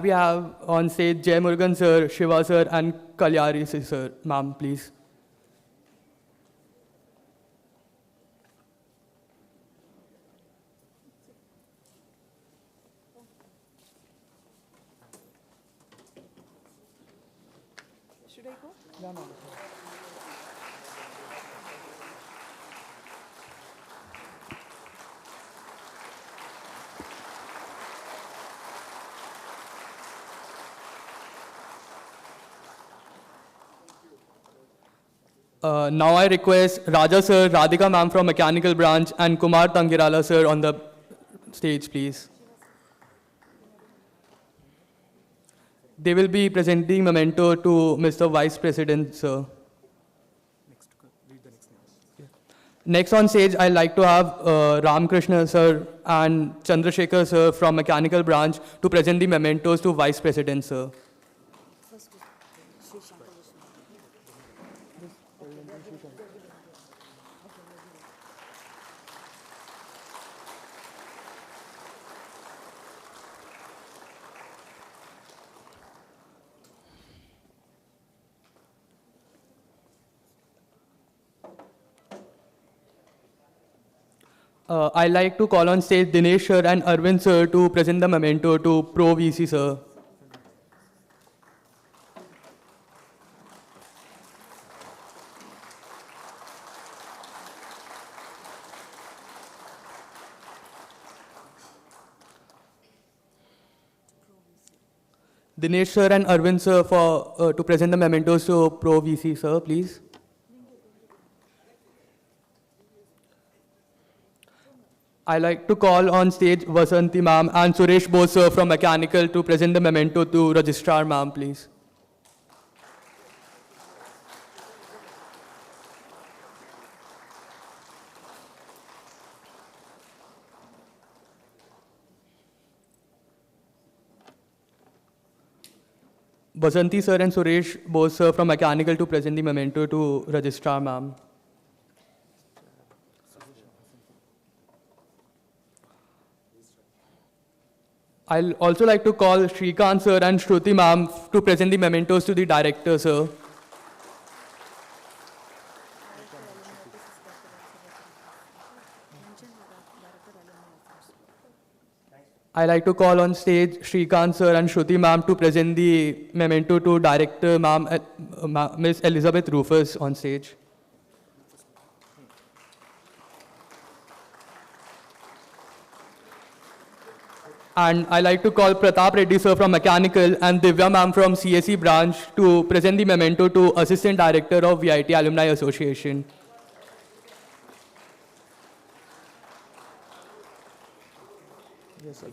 we have on stage Jai Murugan sir, Shiva sir, and Kalyari sir, ma'am, please? Should I go? No. Now I request Raja sir, Radhika ma'am from Mechanical Branch, and Kumar Tangirala sir on the stage, please. They will be presenting memento to Mr. Vice President, sir. Next on stage, I'd like to have Ramkrishna sir and Chandrasekhar sir from Mechanical Branch to present the mementos to Vice President, sir. I'd like to call on stage Dinesh sir and Arvind sir to present the memento to Pro VC sir. Dinesh sir and Arvind sir to present the mementos to Pro VC sir, please. I'd like to call on stage Vasanti ma'am and Suresh Bose sir from Mechanical to present the memento to Registrar ma'am, please. Vasanti sir and Suresh Bose sir from Mechanical to present the memento to Registrar ma'am. I'll also like to call Shrikant sir and Shruti ma'am to present the mementos to the director, sir. I'd like to call on stage Shrikant sir and Shruti ma'am to present the memento to director ma'am, Miss Elizabeth Rufus on stage. And I'd like to call Pratap Reddy sir from Mechanical and Divya ma'am from CSE branch to present the memento to Assistant Director of VIT Alumni Association. Yes, sir.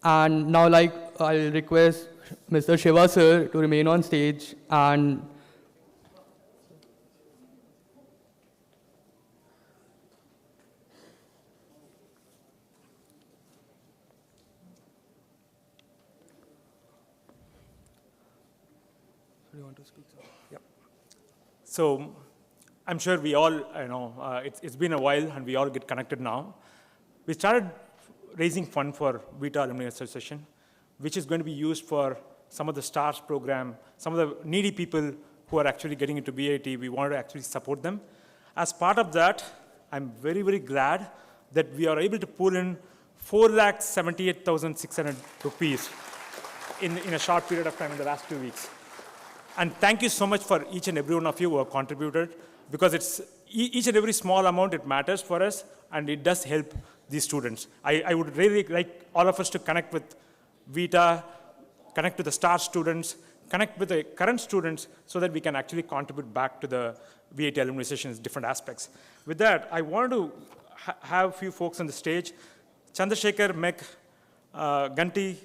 And now, I'll request Mr. Shiva sir to remain on stage and do you want to speak, sir? Yep. So I'm sure we all, it's been a while and we all get connected now. We started raising fund for Vita Alumni Association, which is going to be used for some of the STARS program, some of the needy people who are actually getting into BIT. We want to actually support them. As part of that, I'm very, very glad that we are able to pull in 4,78,600 rupees in a short period of time in the last 2 weeks. And thank you so much for each and every one of you who have contributed, because it's each and every small amount, it matters for us, and it does help these students. I would really like all of us to connect with Vita, connect to the STAR students, connect with the current students, so that we can actually contribute back to the VAT alumni sessions, different aspects. With that, I want to have a few folks on the stage. Chandrasekhar, Mek, Ganti,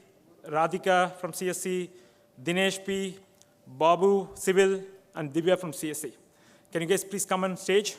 Radhika from CSC, Dinesh P, Babu, Civil, and Divya from CSC. Can you guys please come on stage?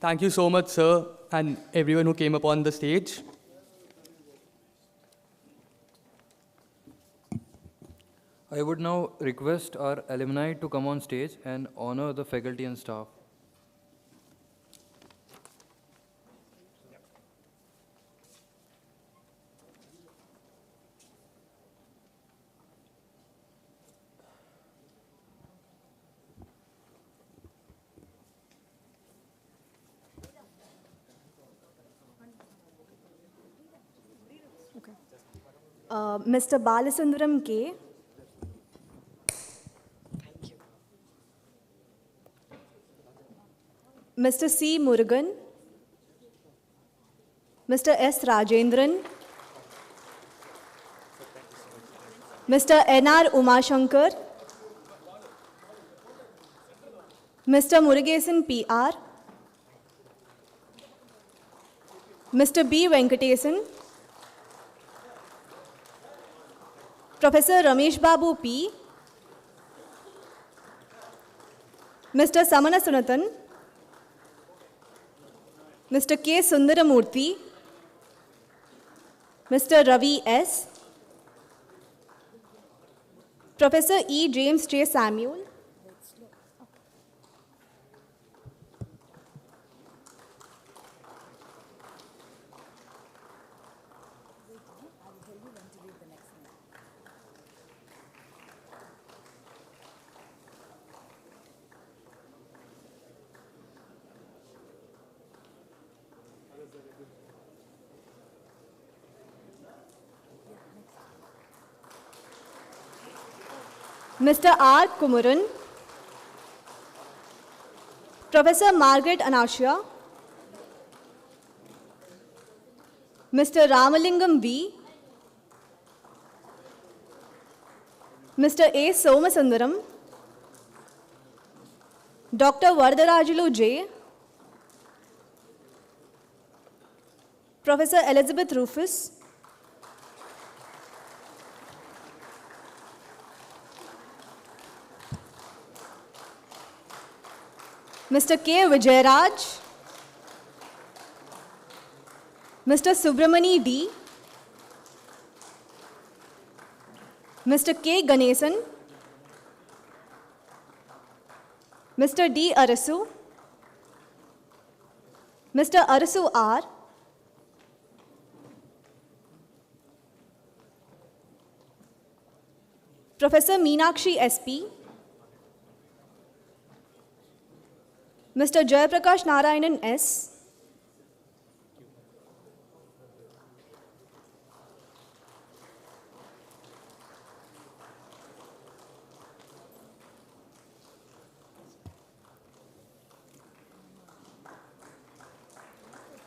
Thank you so much, sir, and everyone who came up on the stage. I would now request our alumni to come on stage and honor the faculty and staff. Mr. Balasundaram K. Mr. C. Murugan, Mr. S. Rajendran, Mr. N.R. Umashankar, Mr. Murugesan P.R., Mr. B. Venkatesan, Professor Ramesh Babu P., Mr. Samana Sunathan, Mr. K. Sundaramurthy, Mr. Ravi S., Professor E. James J. Samuel, Mr. R. Kumaran, Professor Margaret Anasha, Mr. Ramalingam V., Mr. A. Somasundaram, Dr. Varadarajulu J., Professor Elizabeth Rufus, Mr. K. Vijayaraj, Mr. Subramani D., Mr. K. Ganesan, Mr. D. Arasu, Mr. Arasu R., Professor Meenakshi SP., Mr. Jayaprakash Narayanan S.,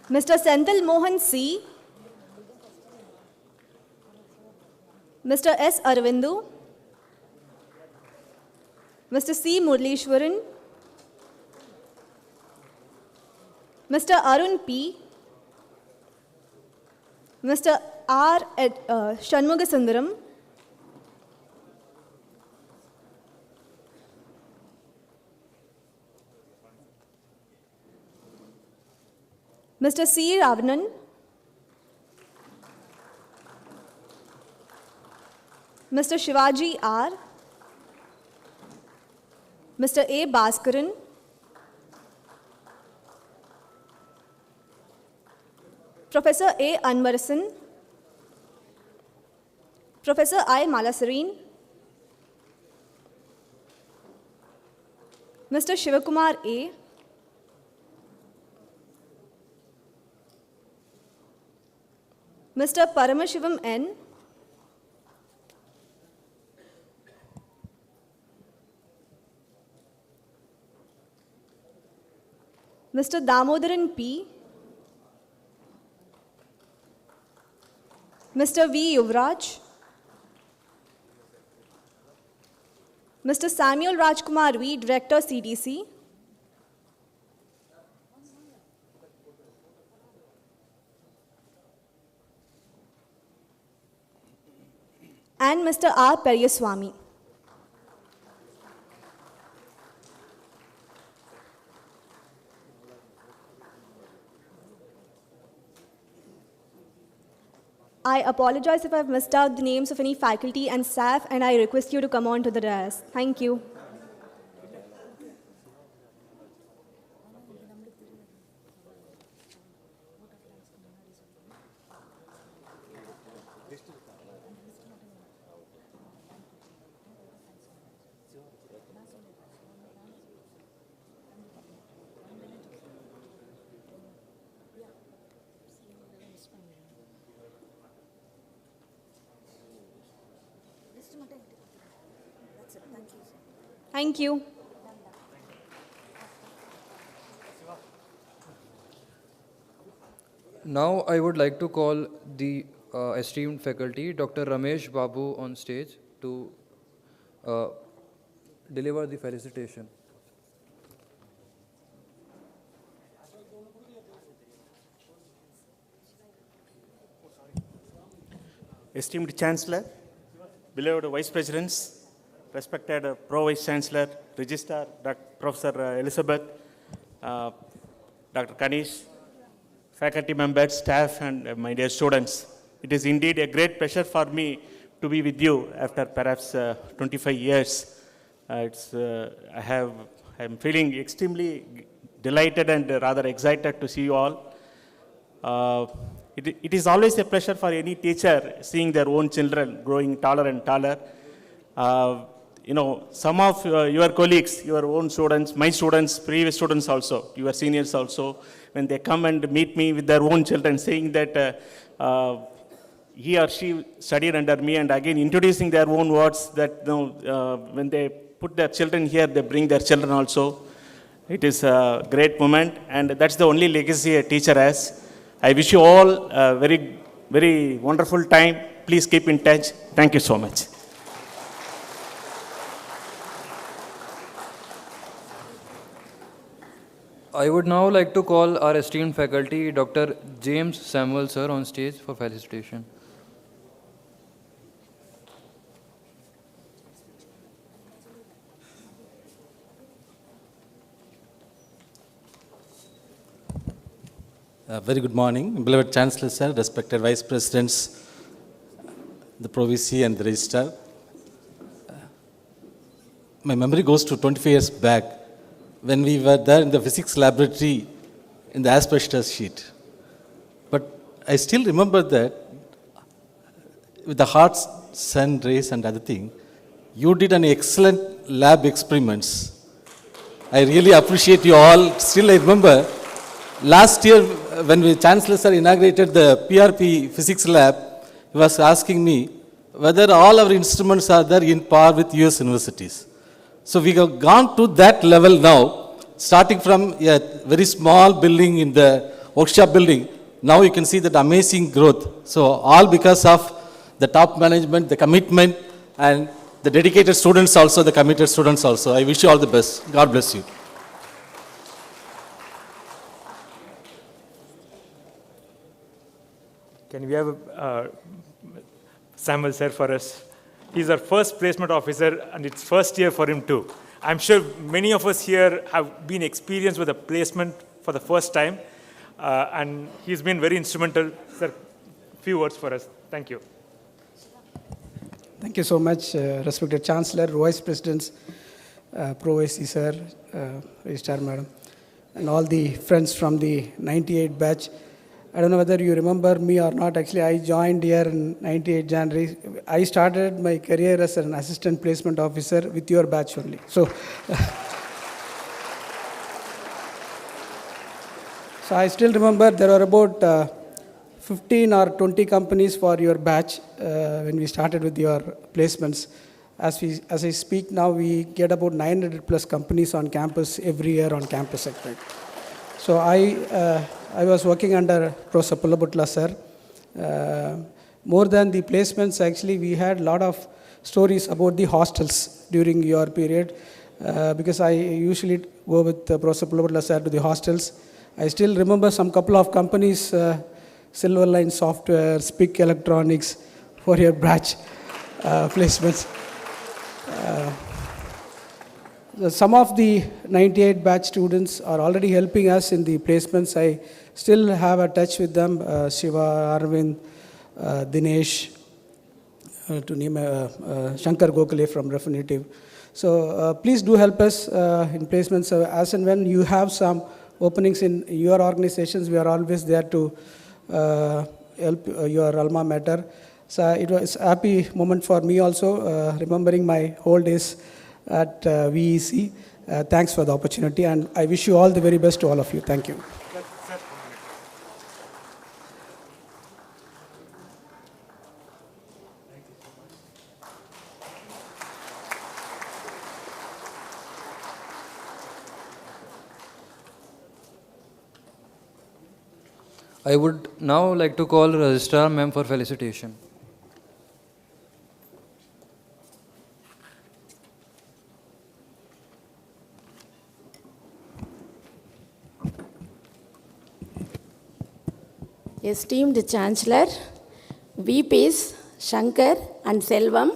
Mr. Senthil Mohan C. Mr. S. Aravindu. Mr. C. Murlishwaran. Mr. Arun P. Mr. R. Shanmugasundaram. Mr. C. Ravanan. Mr. Shivaji R. Mr. A. Bhaskaran. Professor A. Anvarasan. Professor I. Malasareen. Mr. Shivakumar A. Mr. Paramashivam N. Mr. Damodaran P. Mr. V. Yuvraj. Mr. Samuel Rajkumar V. Director CDC. And Mr. R. Peryaswamy. I apologize if I've missed out the names of any faculty and staff, and I request you to come on to the dais. Thank you. Thank you. Now I would like to call the esteemed faculty, Dr. Ramesh Babu, on stage to deliver the felicitation. Esteemed Chancellor, beloved Vice Presidents, respected Pro Vice Chancellor, Registrar, Professor Elizabeth, Dr. Kanish, faculty members, staff, and my dear students. It is indeed a great pleasure for me to be with you after perhaps 25 years. I'm feeling extremely delighted and rather excited to see you all. It is always a pleasure for any teacher seeing their own children growing taller and taller. Some of your colleagues, your own students, my students, previous students also, your seniors also, when they come and meet me with their own children, saying that he or she studied under me, and again introducing their own words that when they put their children here, they bring their children also. It is a great moment, and that's the only legacy a teacher has. I wish you all a very, very wonderful time. Please keep in touch. Thank you so much. I would now like to call our esteemed faculty, Dr. James Samuel, sir, on stage for felicitation. Very good morning, beloved Chancellor, sir, respected Vice Presidents, the Provisy and the Registrar. My memory goes to 25 years back when we were there in the physics laboratory in the asbestos sheet. But I still remember that with the hot sun rays and other thing, you did an excellent lab experiments. I really appreciate you all. Still I remember last year when the Chancellor sir inaugurated the PRP physics lab, he was asking me whether all our instruments are there in par with US universities. So we have gone to that level now, starting from a very small building in the workshop building, now you can see that amazing growth. So all because of the top management, the commitment, and the dedicated students also, the committed students also. I wish you all the best. God bless you. Can we have Samuel sir for us? He's our first placement officer, and it's first year for him too. I'm sure many of us here have been experienced with a placement for the first time, and he's been very instrumental. Sir, few words for us. Thank you. Thank you so much, respected Chancellor, Vice Presidents, Pro Vice Sir, Registrar Madam, and all the friends from the 98 batch. I don't know whether you remember me or not. Actually, I joined here in 98 January. I started my career as an assistant placement officer with your batch only. So, so I still remember there were about 15 or 20 companies for your batch when we started with your placements. As I speak now, we get about 900 plus companies on campus every year on campus segment. So I was working under Professor Pullabutla sir. More than the placements, actually, we had a lot of stories about the hostels during your period because I usually go with Professor Pullabutla sir to the hostels. I still remember some couple of companies, Silverline Software, Speak Electronics, for your batch placements. Some of the 98 batch students are already helping us in the placements. I still have a touch with them, Shiva, Arvind, Dinesh, to name Shankar Gokhale from Refinitiv. So please do help us in placements. As and when you have some openings in your organizations, we are always there to help your alma mater. So it was a happy moment for me also, remembering my old days at VEC. Thanks for the opportunity, and I wish you all the very best to all of you. Thank you. I would now like to call Registrar Ma'am for felicitation. Esteemed Chancellor, VPs Shankar and Selvam,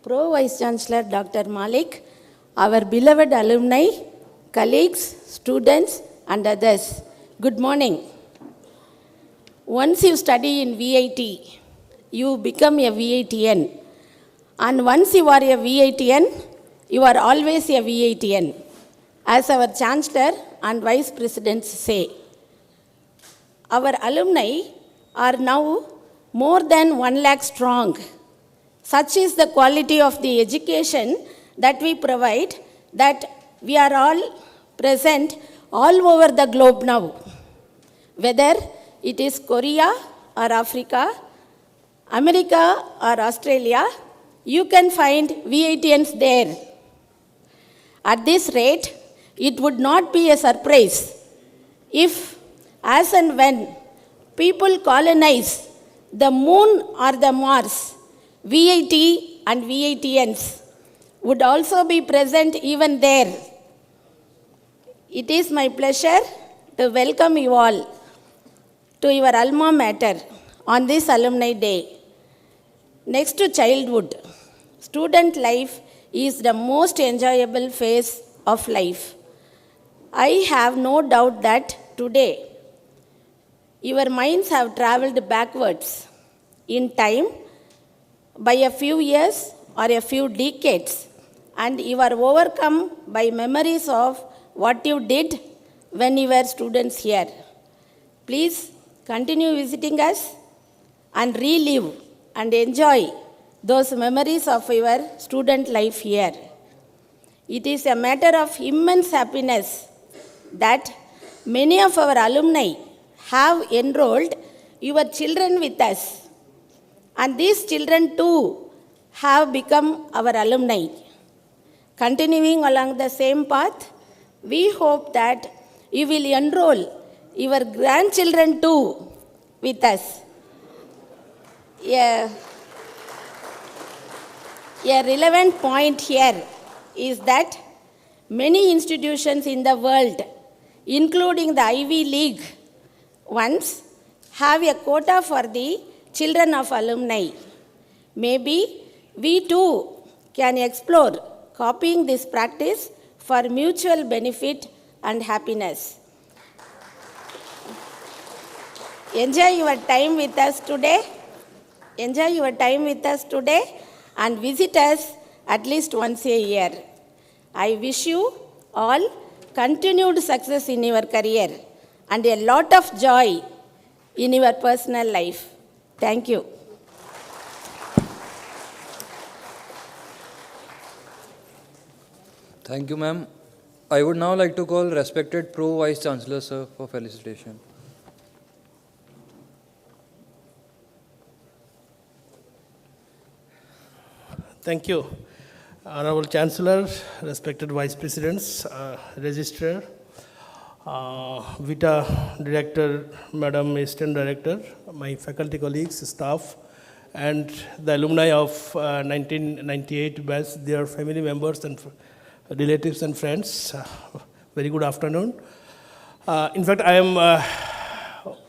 Pro Vice Chancellor Dr. Malik, our beloved alumni, colleagues, students and others, good morning. Once you study in VIT, you become a VITN. And once you are a VITN, you are always a VITN. As our Chancellor and Vice Presidents say, our alumni are now more than 1 lakh strong. Such is the quality of the education that we provide that we are all present all over the globe now. Whether it is Korea or Africa, America or Australia, you can find VITNs there. At this rate, it would not be a surprise if, as and when people colonize the moon or the Mars, VIT and VITNs would also be present even there. It is my pleasure to welcome you all to your alma mater on this Alumni Day. Next to childhood, student life is the most enjoyable phase of life. I have no doubt that today, your minds have traveled backwards in time by a few years or a few decades, and you are overcome by memories of what you did when you were students here. Please continue visiting us and relive and enjoy those memories of your student life here. It is a matter of immense happiness that many of our alumni have enrolled your children with us. And these children too have become our alumni. Continuing along the same path, we hope that you will enroll your grandchildren too with us. A relevant point here is that many institutions in the world, including the Ivy League ones, have a quota for the children of alumni. Maybe we too can explore copying this practice for mutual benefit and happiness. Enjoy your time with us today. Enjoy your time with us today and visit us at least once a year. I wish you all continued success in your career and a lot of joy in your personal life. Thank you. Thank you, ma'am. I would now like to call respected Pro Vice Chancellor, sir, for felicitation. Thank you. Honorable Chancellor, respected Vice Presidents, Registrar, Vita Director, Madam Assistant Director, my faculty colleagues, staff, and the alumni of 1998 batch, their family members and relatives and friends. Very good afternoon. In fact, I am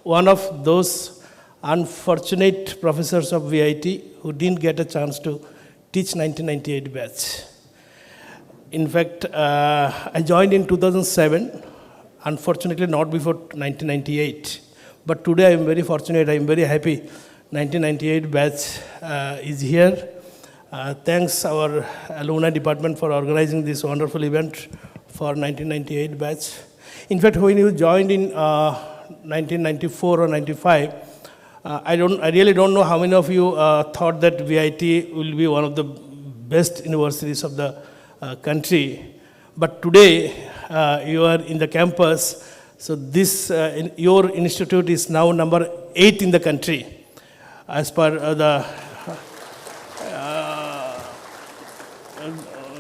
one of those unfortunate professors of VIT who didn't get a chance to teach 1998 batch. In fact, I joined in 2007, unfortunately not before 1998. But today I am very fortunate, I am very happy 1998 batch is here. Thanks our alumni department for organizing this wonderful event for 1998 batch. In fact, when you joined in 1994 or 95, I really don't know how many of you thought that VIT will be one of the best universities of the country. But today, you are in the campus, so this, your institute is now number 8 in the country, as per the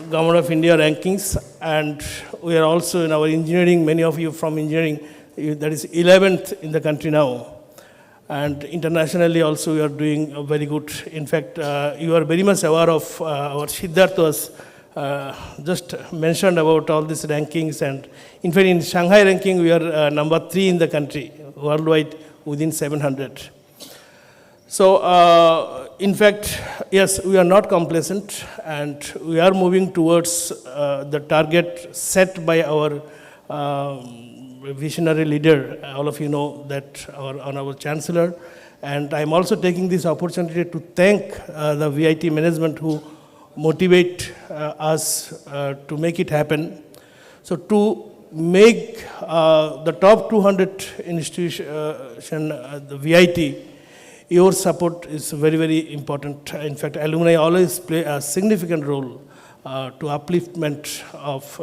Government of India rankings, and we are also in our engineering, many of you from engineering, that is 11th in the country now. And internationally also we are doing very good. In fact, you are very much aware of our Siddharth was just mentioned about all these rankings, and in fact in Shanghai ranking we are number 3 in the country, worldwide within 700. So in fact, yes, we are not complacent and we are moving towards the target set by our visionary leader. All of you know that our Chancellor, and I am also taking this opportunity to thank the VIT management who motivate us to make it happen. So to make the top 200 institution, the VIT, your support is very, very important. In fact, alumni always play a significant role to upliftment of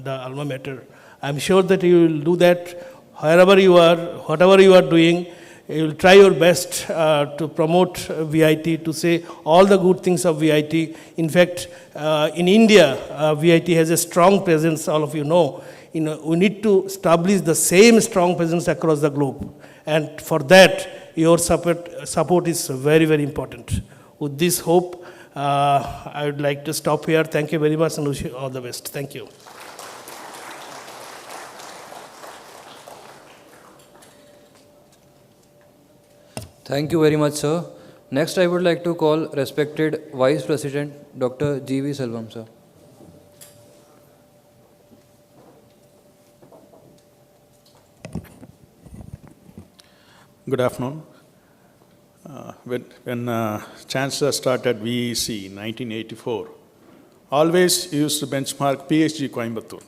the alma mater. I'm sure that you will do that wherever you are, whatever you are doing. You will try your best to promote VIT, to say all the good things of VIT. In fact, in India, VIT has a strong presence, all of you know. We need to establish the same strong presence across the globe. And for that, your support is very, very important. With this hope, I would like to stop here. Thank you very much and wish you all the best. Thank you. Thank you very much, sir. Next, I would like to call respected Vice President, Dr. G.V. Selvam, sir. Good afternoon. When Chancellor started VEC in 1984, always used to benchmark PhD Coimbatore.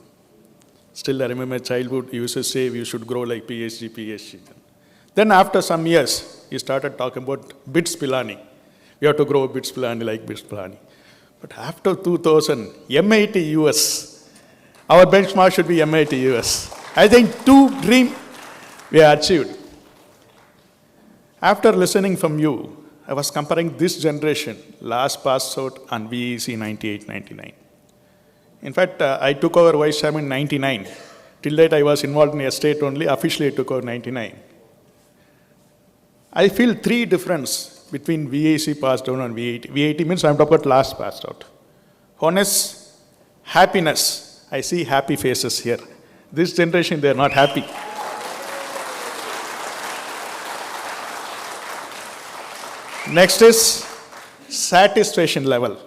Still, I remember childhood, he used to say we should grow like PhD. Then after some years, he started talking about BITS Pilani. We have to grow BITS Pilani like BITS Pilani. But after 2000, MIT US, our benchmark should be MIT US. I think 2 dreams we have achieved. After listening from you, I was comparing this generation, last passed out on VEC 98-99. In fact, I took over Vice Chairman in 99. Till date, I was involved in estate only. Officially, I took over 99. I feel three difference between VAC passed down and VAT. VAT means I'm talking about last passed out. One is happiness. I see happy faces here. This generation, they are not happy. Next is satisfaction level.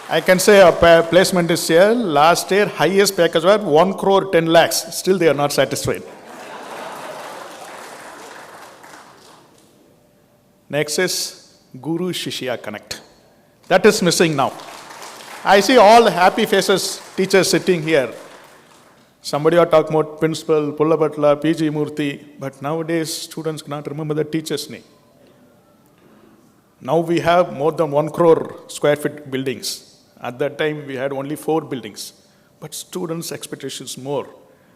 I can say our placement is here. Last year, highest package was 1 crore 10 lakhs. Still, they are not satisfied. Next is Guru Shishya Connect. That is missing now. I see all the happy faces, teachers sitting here. Somebody are talking about principal, Pulla Bhatla, PG Murthy, but nowadays students cannot remember the teacher's name. Now we have more than 1 crore square feet buildings. At that time we had only 4 buildings. But students' expectations more.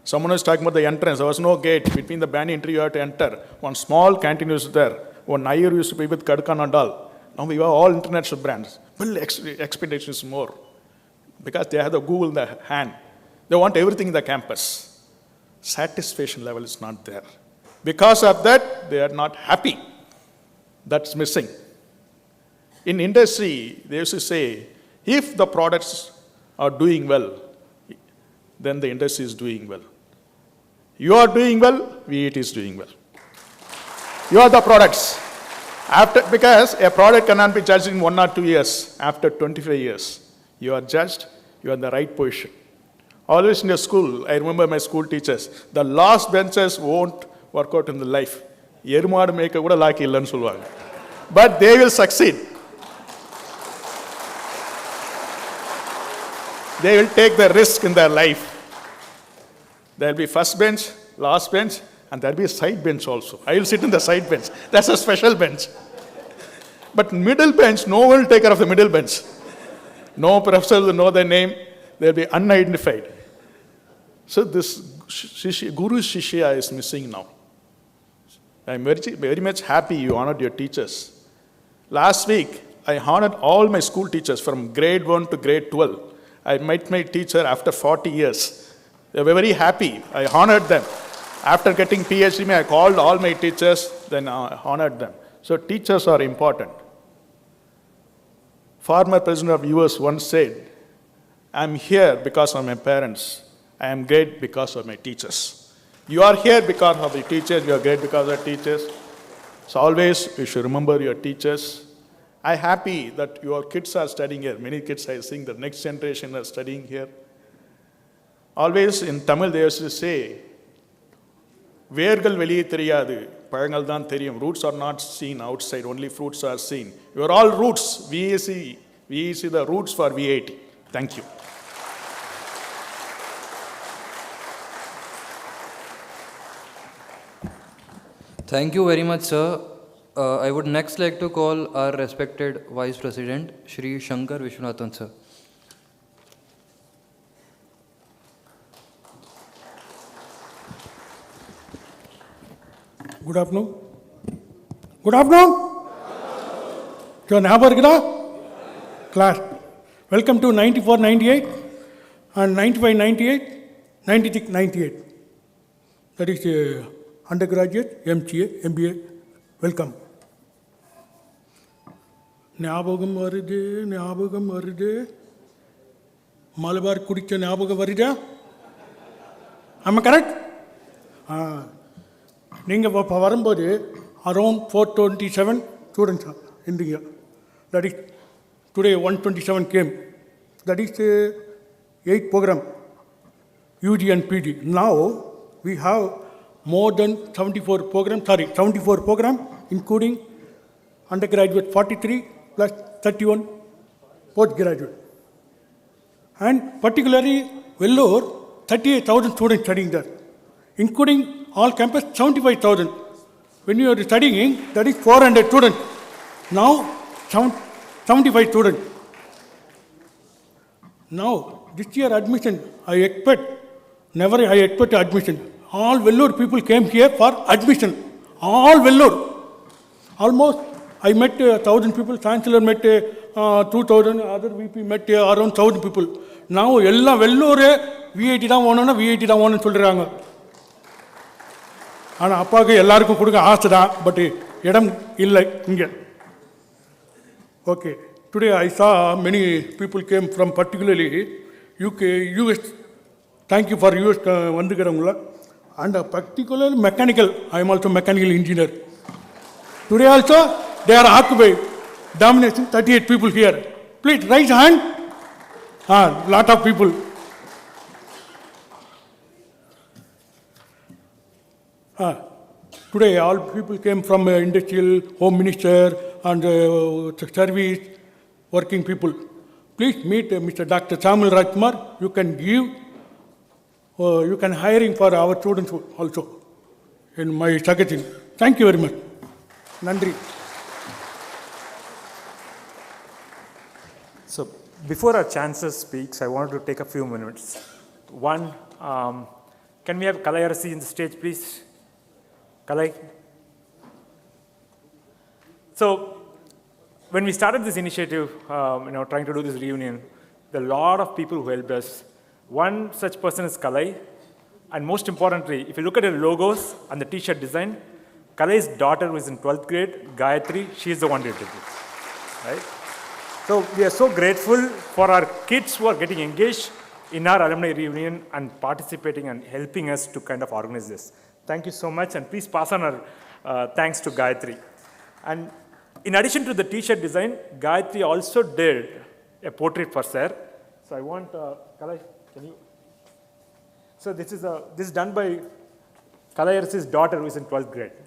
Someone was talking about the entrance. There was no gate. Between the band entry you had to enter. One small canteen was there. One Nair used to be with Kadkan and all. Now we have all international brands. But expectations more. Because they have the Google in the hand. They want everything in the campus. Satisfaction level is not there. Because of that, they are not happy. That's missing. In industry, they used to say, if the products are doing well, then the industry is doing well. You are doing well, VET is doing well. You are the products. Because a product cannot be judged in 1 or 2 years. After 25 years, you are judged, you are in the right position. Always in your school, I remember my school teachers, the last benches won't work out in the life. But they will succeed. They will take the risk in their life. There will be first bench, last bench, and there will be a side bench also. I will sit in the side bench. That's a special bench. But middle bench, no one will take care of the middle bench. No professor will know their name. They will be unidentified. So this Guru Shishya is missing now. I am very much happy you honored your teachers. Last week, I honored all my school teachers from grade 1 to grade 12. I met my teacher after 40 years. They were very happy. I honored them. After getting PhD, I called all my teachers, then I honored them. So teachers are important. Former president of US once said, I'm here because of my parents. I am great because of my teachers. You are here because of the teachers. You are great because of the teachers. So always you should remember your teachers. I'm happy that your kids are studying here. Many kids I think the next generation are studying here. Always in Tamil they used to say, Vergal veliye theriyadu, payangal dhaan theriyum. Roots are not seen outside, only fruits are seen. You are all roots. VAC the roots for VAT. Thank you. Thank you very much, sir. I would next like to call our respected Vice President, Shri Shankar Vishwanathan, sir. Good afternoon. Good afternoon. Your neighbor, class. Welcome to 94-98 and 95-98, 96-98. That is undergraduate, MCA, MBA. Welcome. ஞாபகம் வருது மலபார் குடிச்ச ஞாபகம் வருதா? Am I correct? நீங்கள் இப்போ வரும்போது around 427 students in the year. That is, today 127 came. That is 8 program, UG and PG. Now we have more than 74 program, including undergraduate 43 plus 31 postgraduate. And particularly Vellore, 38,000 students studying there, including all campus 75,000. When you are studying, that is 400 students. Now 75 students. Now this year admission, I expect admission. All Vellore people came here for admission. All Vellore. Almost, I met 1,000 people. Chancellor met 2,000. Other VP met around 1,000 people. நான் எல்லாம் வெள்ளூரே VIT தான் வேணும்னா VIT தான் வேணும்னு சொல்கிறாங்க. ஆனால் அப்பாவுக்கு எல்லாருக்கும் கொடுக்க ஆசை தான், பட் இடம் இல்லை இங்கே. Okay, today I saw many people came from particularly UK, US. Thank you for US வந்துக்கிறவங்கள. And particularly mechanical, I am also mechanical engineer. Today also they are occupied, domination 38 people here. Please raise hand. Lot of people. Today all people came from industrial, home minister and service working people. Please meet Mr. Dr. Samuel Rajkumar. You can give, you can hiring for our students also in my suggestion. Thank you very much. Nandri. So before our Chancellor speaks, I wanted to take a few minutes. One, can we have Kalai Arasi in the stage, please? Kalai. So when we started this initiative, trying to do this reunion, there are a lot of people who helped us. One such person is Kalai. And most importantly, if you look at the logos and the t-shirt design, Kalai's daughter who is in 12th grade, Gayatri, she is the one who did it. Right? So we are so grateful for our kids who are getting engaged in our alumni reunion and participating and helping us to kind of organize this. Thank you so much, and please pass on our thanks to Gayatri. And in addition to the t-shirt design, Gayatri also did a portrait for Sir. So I want, Kalai, can you? So this is done by Kalai Arasi's daughter who is in 12th grade.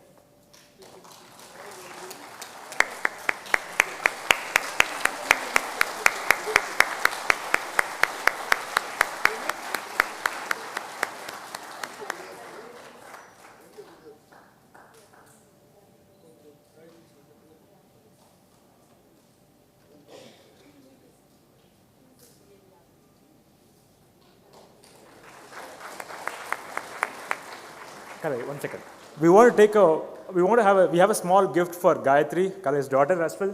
Kalai, 1 second. We have a small gift for Gayatri, Kalai's daughter as well.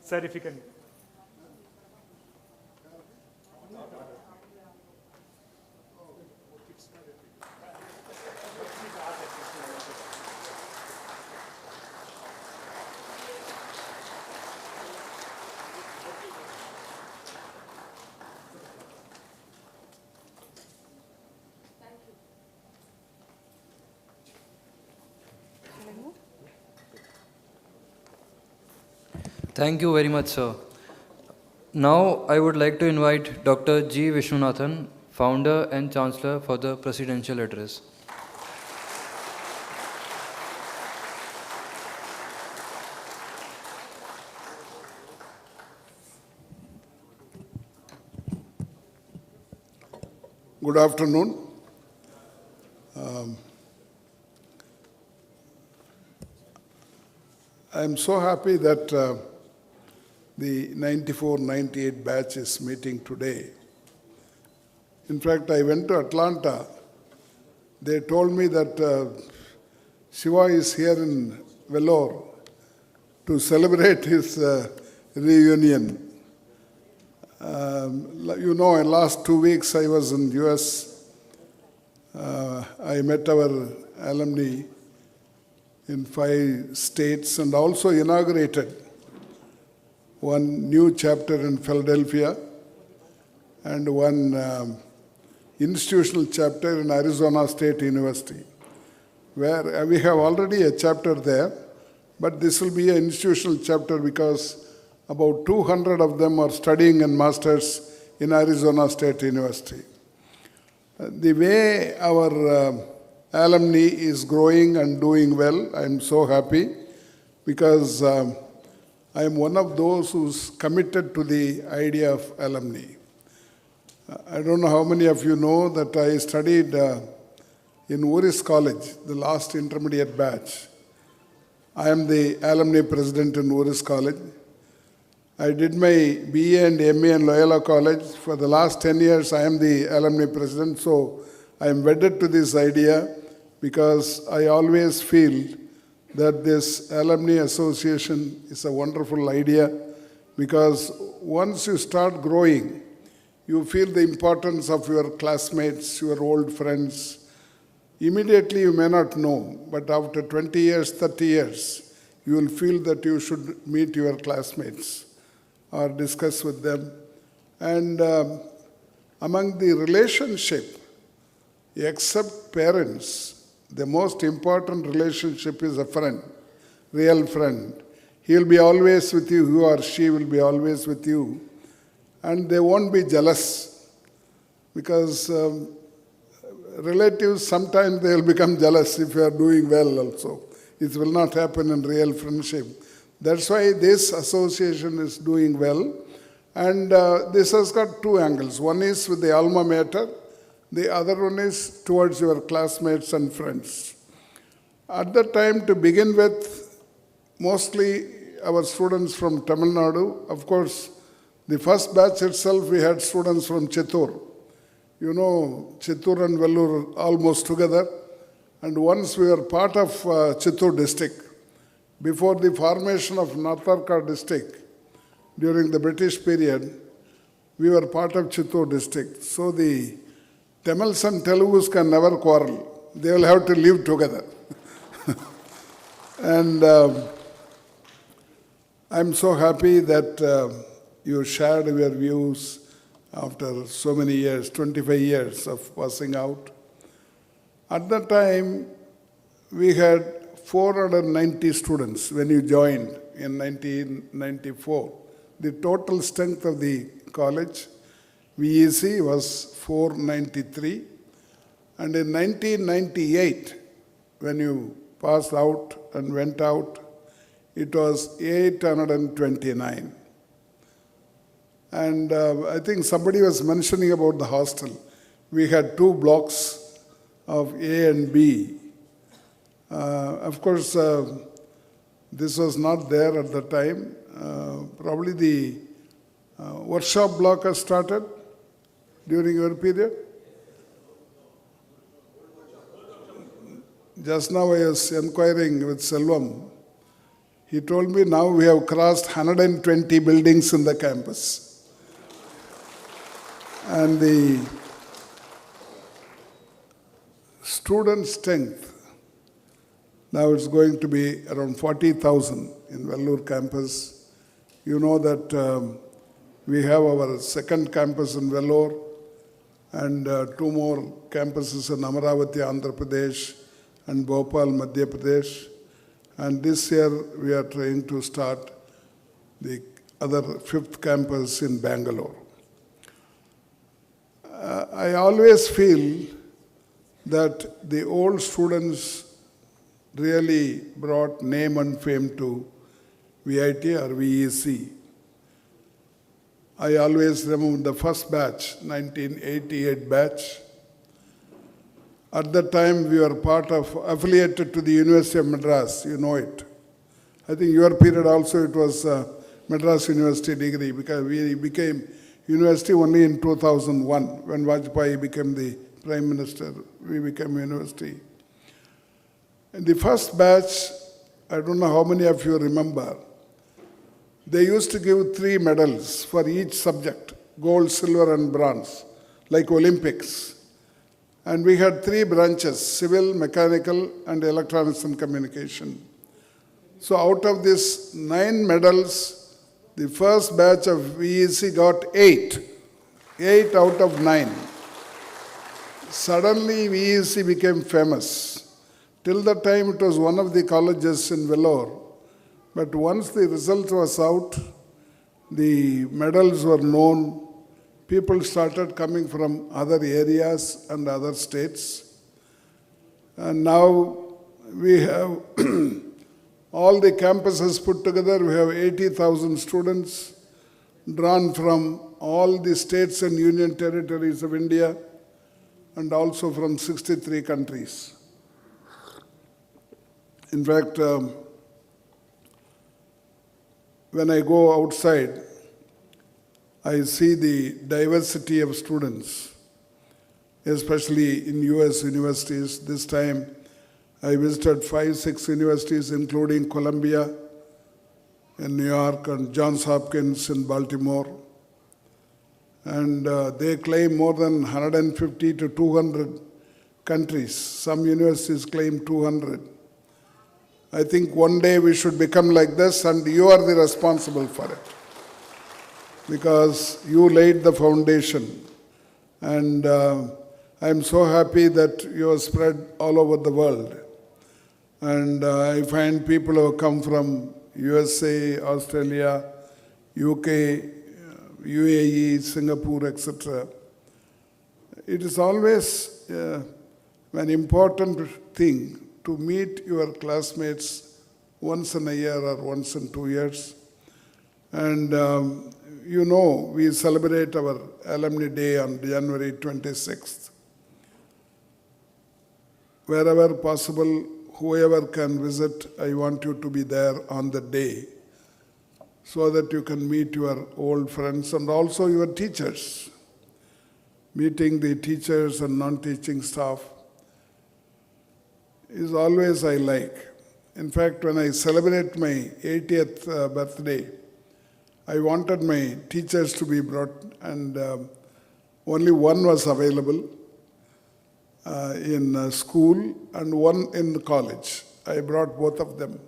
Sir, if you can. Thank you very much, sir. Now I would like to invite Dr. G. Vishwanathan, Founder and Chancellor, for the Presidential Address. Good afternoon. I am so happy that the 94-98 batch is meeting today. In fact, I went to Atlanta. They told me that Shiva is here in Vellore to celebrate his reunion. In last 2 weeks I was in US. I met our alumni in 5 states and also inaugurated one new chapter in Philadelphia and one institutional chapter in Arizona State University, where we have already a chapter there, but this will be an institutional chapter because about 200 of them are studying in masters in Arizona State University. The way our alumni is growing and doing well, I am so happy because I am one of those who's committed to the idea of alumni. I don't know how many of you know that I studied in Uris College, the last intermediate batch. I am the alumni president in Uris College. I did my BA and MA in Loyola College. For the last 10 years, I am the alumni president, so I am wedded to this idea because I always feel that this alumni association is a wonderful idea because once you start growing, you feel the importance of your classmates, your old friends. Immediately you may not know, but after 20 years, 30 years, you will feel that you should meet your classmates or discuss with them. And among the relationship, except parents, the most important relationship is a friend, real friend. He will be always with you, he or she will be always with you. And they won't be jealous, because relatives, sometimes they will become jealous if you are doing well also. It will not happen in real friendship. That's why this association is doing well. And this has got two angles. One is with the alma mater, the other one is towards your classmates and friends. At the time, to begin with, mostly our students from Tamil Nadu. Of course, the first batch itself, we had students from Chittoor. You know, Chittoor and Vellore almost together. And once we were part of Chittoor district, before the formation of Natharkar district, during the British period, we were part of Chittoor district. So the Tamils and Telugus can never quarrel. They will have to live together. And I'm so happy that you shared your views after so many years, 25 years of passing out. At that time, we had 490 students when you joined in 1994. The total strength of the college, VEC, was 493. And in 1998, when you passed out and went out, it was 829. And I think somebody was mentioning about the hostel. We had 2 blocks of A and B. Of course, this was not there at the time. Probably the workshop block has started during your period. Just now I was inquiring with Selvam. He told me now we have crossed 120 buildings in the campus. And the student strength, now it's going to be around 40,000 in Vellore campus. You know that we have our second campus in Vellore and 2 more campuses in Amaravati, Andhra Pradesh and Bhopal, Madhya Pradesh. And this year we are trying to start the other 5th campus in Bangalore. I always feel that the old students really brought name and fame to VIT or VEC. I always remember the first batch, 1988 batch. At that time, we were affiliated to the University of Madras, you know it. I think your period also, it was Madras University degree, because we became university only in 2001, when Vajpayee became the Prime Minister, we became university. In the first batch, I don't know how many of you remember, they used to give 3 medals for each subject, gold, silver and bronze, like Olympics. And we had 3 branches, civil, mechanical and electronics and communication. So out of these 9 medals, the first batch of VEC got 8. 8 out of 9. Suddenly VEC became famous. Till that time it was one of the colleges in Vellore. But once the result was out, the medals were known, people started coming from other areas and other states. And now we have all the campuses put together, we have 80,000 students drawn from all the states and union territories of India and also from 63 countries. In fact, when I go outside, I see the diversity of students, especially in US universities. This time, I visited 5-6 universities, including Columbia in New York and Johns Hopkins in Baltimore. And they claim more than 150 to 200 countries. Some universities claim 200. I think one day we should become like this, and you are the responsible for it. Because you laid the foundation. And I'm so happy that you are spread all over the world. And I find people who come from USA, Australia, UK, UAE, Singapore, etc. It is always an important thing to meet your classmates once in a year or once in 2 years. And you know, we celebrate our Alumni Day on January 26th. Wherever possible, whoever can visit, I want you to be there on the day so that you can meet your old friends and also your teachers. Meeting the teachers and non-teaching staff is always I like. In fact, when I celebrate my 80th birthday, I wanted my teachers to be brought, and only one was available in school and one in college. I brought both of them,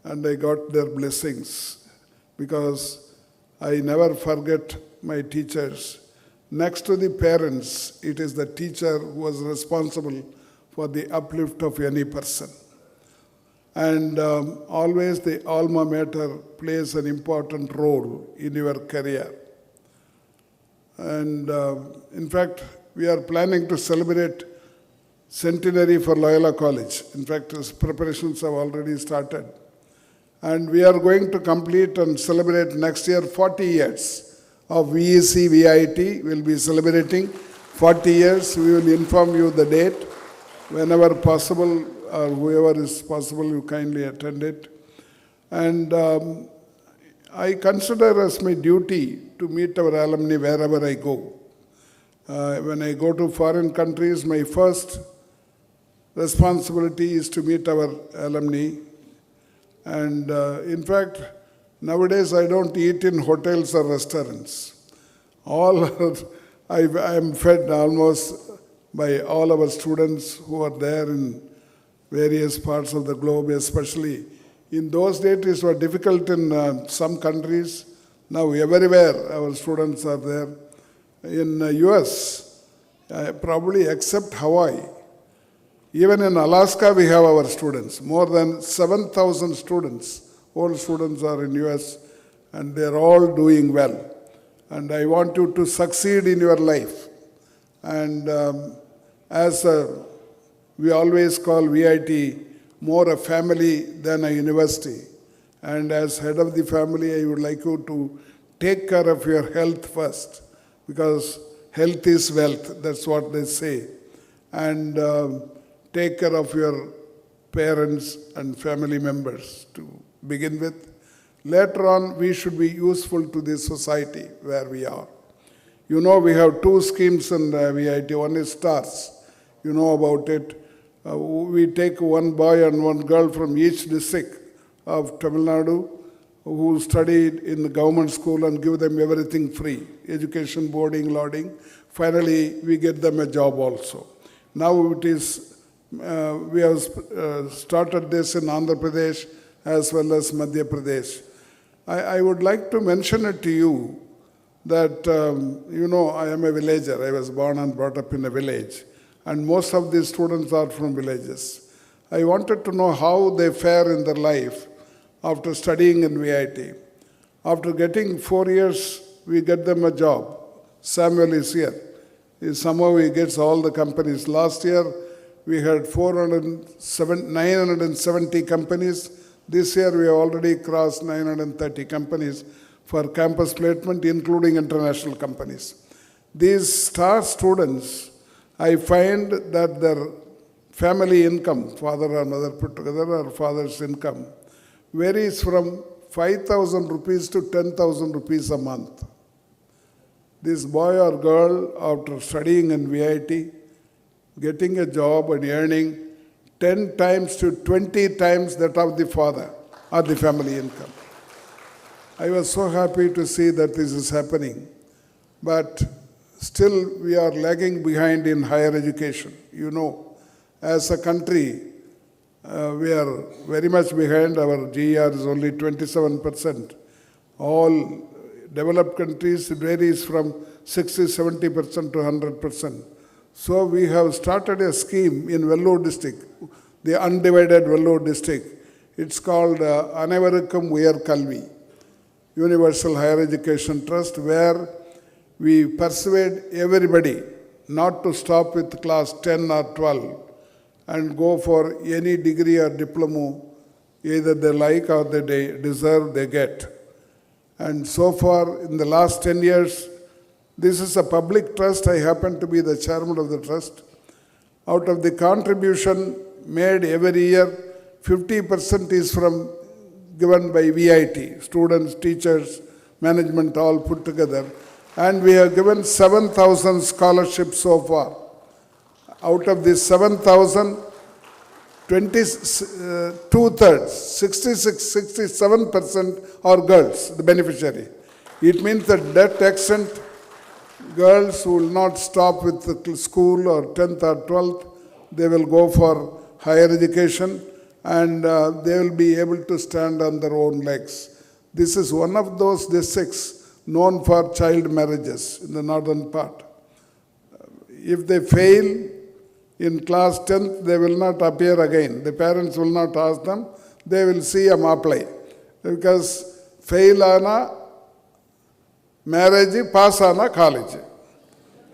and I got their blessings because I never forget my teachers. Next to the parents, it is the teacher who was responsible for the uplift of any person. And always the alma mater plays an important role in your career. And in fact, we are planning to celebrate centenary for Loyola College. In fact, preparations have already started. And we are going to complete and celebrate next year 40 years of VEC, VIT. We'll be celebrating 40 years. We will inform you the date. Whenever possible, or whoever is possible, you kindly attend it. And I consider as my duty to meet our alumni wherever I go. When I go to foreign countries, my first responsibility is to meet our alumni. And in fact, nowadays I don't eat in hotels or restaurants. I am fed almost by all our students who are there in various parts of the globe, especially. In those days, it was difficult in some countries. Now, everywhere, our students are there. In US, probably except Hawaii, even in Alaska, we have our students. More than 7,000 students, all students are in US, and they're all doing well. And I want you to succeed in your life. And as we always call VIT more a family than a university. And as head of the family, I would like you to take care of your health first, because health is wealth, that's what they say. And take care of your parents and family members to begin with. Later on, we should be useful to this society where we are. You know, we have two schemes in VIT. One is STARS. You know about it. We take one boy and one girl from each district of Tamil Nadu who studied in the government school and give them everything free, education, boarding, lodging. Finally, we get them a job also. Now it is, we have started this in Andhra Pradesh as well as Madhya Pradesh. I would like to mention it to you that, you know, I am a villager. I was born and brought up in a village. And most of these students are from villages. I wanted to know how they fare in their life after studying in VIT. After getting 4 years, we get them a job. Samuel is here. Somehow he gets all the companies. Last year, we had 970 companies. This year, we have already crossed 930 companies for campus placement, including international companies. These STAR students, I find that their family income, father or mother put together, or father's income, varies from 5,000 rupees to 10,000 rupees a month. This boy or girl, after studying in VIT, getting a job and earning 10 times to 20 times that of the father or the family income. I was so happy to see that this is happening. but still we are lagging behind in higher education. You know, as a country, we are very much behind. Our GER is only 27%. All developed countries, it varies from 60-70% to 100%. So we have started a scheme in Vellore district, the undivided Vellore district. It's called Anaivarukkum Uyar Kalvi, Universal Higher Education Trust, where we persuade everybody not to stop with class 10 or 12 and go for any degree or diploma, either they like or they deserve, they get. And so far, in the last 10 years, this is a public trust. I happen to be the chairman of the trust. Out of the contribution made every year, 50% is given by VIT, students, teachers, management, all put together. And we have given 7,000 scholarships so far. Out of this 7,000, 2/3, 67% are girls, the beneficiary. It means that extent, girls who will not stop with the school or 10th or 12th, they will go for higher education and they will be able to stand on their own legs. This is one of those districts known for child marriages in the northern part. If they fail in class 10th, they will not appear again. The parents will not ask them. They will see them apply. Because fail ana marriage, pass ana college.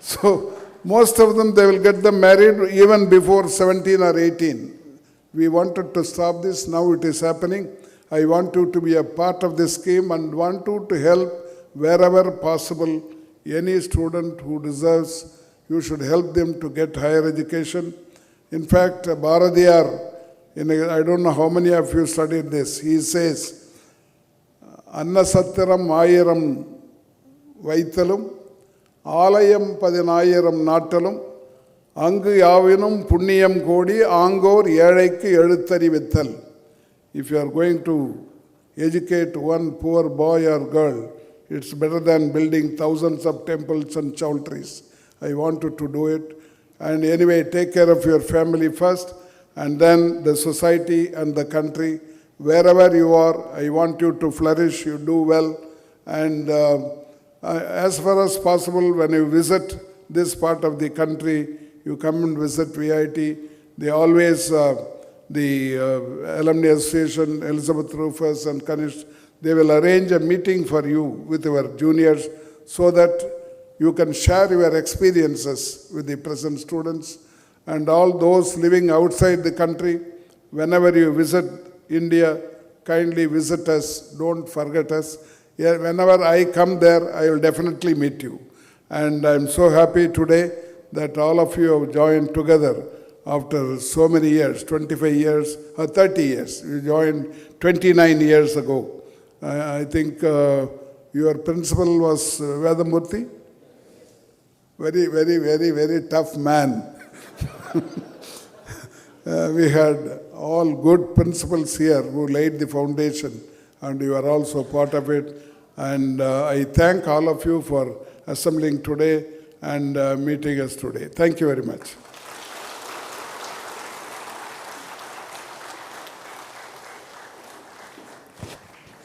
So most of them, they will get them married even before 17 or 18. We wanted to stop this. Now it is happening. I want you to be a part of this scheme and want you to help wherever possible. Any student who deserves, you should help them to get higher education. In fact, Bharadiyar, I don't know how many of you studied this, he says, Anna Satyaram Ayiram Vaithalum, Alayam Padinayiram Natalum, Angu Yavinum Punniyam Kodi, Angor Yadaikku Eluthari Vittal. If you are going to educate one poor boy or girl, it's better than building thousands of temples and chowdhuries. I want you to do it. And anyway, take care of your family first, and then the society and the country. Wherever you are, I want you to flourish, you do well. And as far as possible, when you visit this part of the country, you come and visit VIT. They always, the Alumni Association, Elizabeth Rufus and Kanish, they will arrange a meeting for you with your juniors so that you can share your experiences with the present students and all those living outside the country. Whenever you visit India, kindly visit us, don't forget us. Yeah, whenever I come there, I will definitely meet you. And I'm so happy today that all of you have joined together after so many years, 25 years, or 30 years. You joined 29 years ago. I think your principal was Vedamurthy. Very, very, very, very tough man. We had all good principals here who laid the foundation, and you are also part of it. And I thank all of you for assembling today and meeting us today. Thank you very much.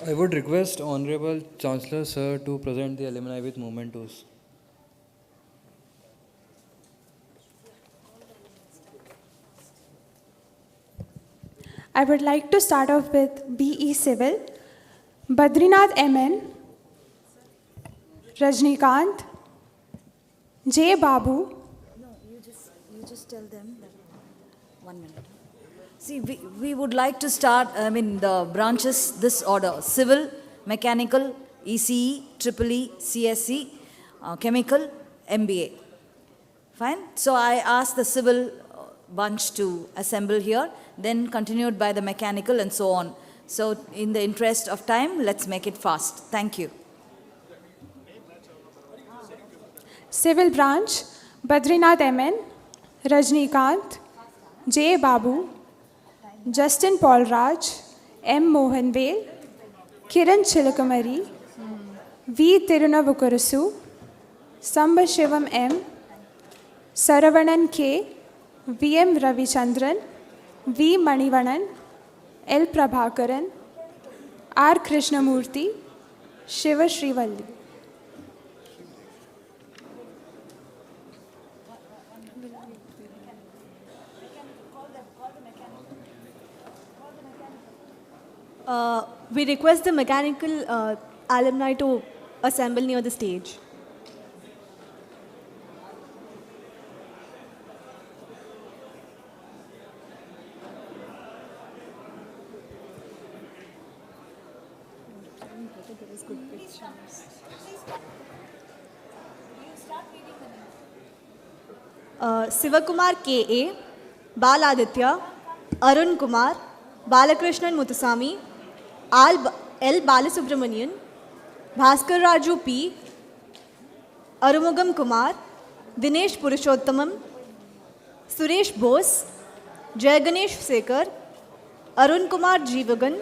I would request Honorable Chancellor Sir to present the alumni with mementos. I would like to start off with BE Civil, Badrinath MN, Rajnikant, J. Babu. No, you just tell them that 1 minute. See, we would like to start, the branches, this order: Civil, Mechanical, ECE, EEE, CSE, Chemical, MBA. Fine? So I ask the Civil bunch to assemble here, then continued by the Mechanical and so on. So in the interest of time, let's make it fast. Thank you. Civil branch, Badrinath MN, Rajnikant, J. Babu, Justin Paul Raj, M. Mohanvel, Kiran Chilakamari, V. Tirunavukarasu, Sambashivam M, Saravanan K, V. M. Ravichandran, V. Manivanan, L. Prabhakaran, R. Krishnamurthy, Shiva Srivalli. We request the mechanical alumni to assemble near the stage. Sivakumar K.A., Baladitya, Arun Kumar, Balakrishnan Muthusamy, L. Balasubramanian, Bhaskar Raju P., Arumugam Kumar, Dinesh Purushottamam, Suresh Bose, Jay Ganesh Sekar, Arun Kumar Jeevagan,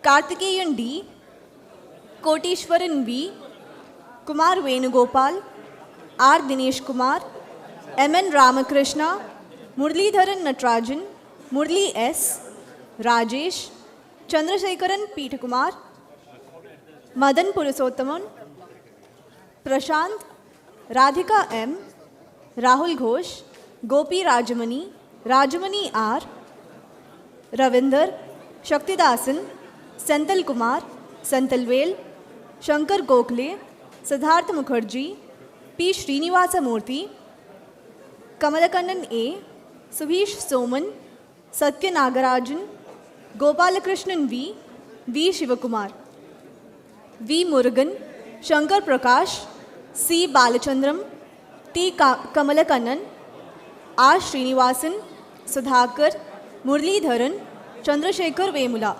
Kartikeyan D., Koteshwaran V., Kumar Venugopal, R. Dinesh Kumar, M. N. Ramakrishna, Murlidharan Natrajan, Murli S., Rajesh, Chandrasekharan Peetakumar, Madan Purusottamam, Prashant, Radhika M., Rahul Ghosh, Gopi Rajamani, Rajamani R., Ravinder, Shaktidasan, Senthil Kumar, Senthil Vel, Shankar Gokhale, Siddharth Mukherjee, P. Srinivasa Murthy, Kamalakannan A., Subhish Soman, Satya Nagarajan, Gopalakrishnan V., V. Shivakumar, V. Murugan, Shankar Prakash, C. Balachandram, T. Kamalakannan, R. Srinivasan, Sudhakar, Murlidharan, Chandrasekhar Vemula.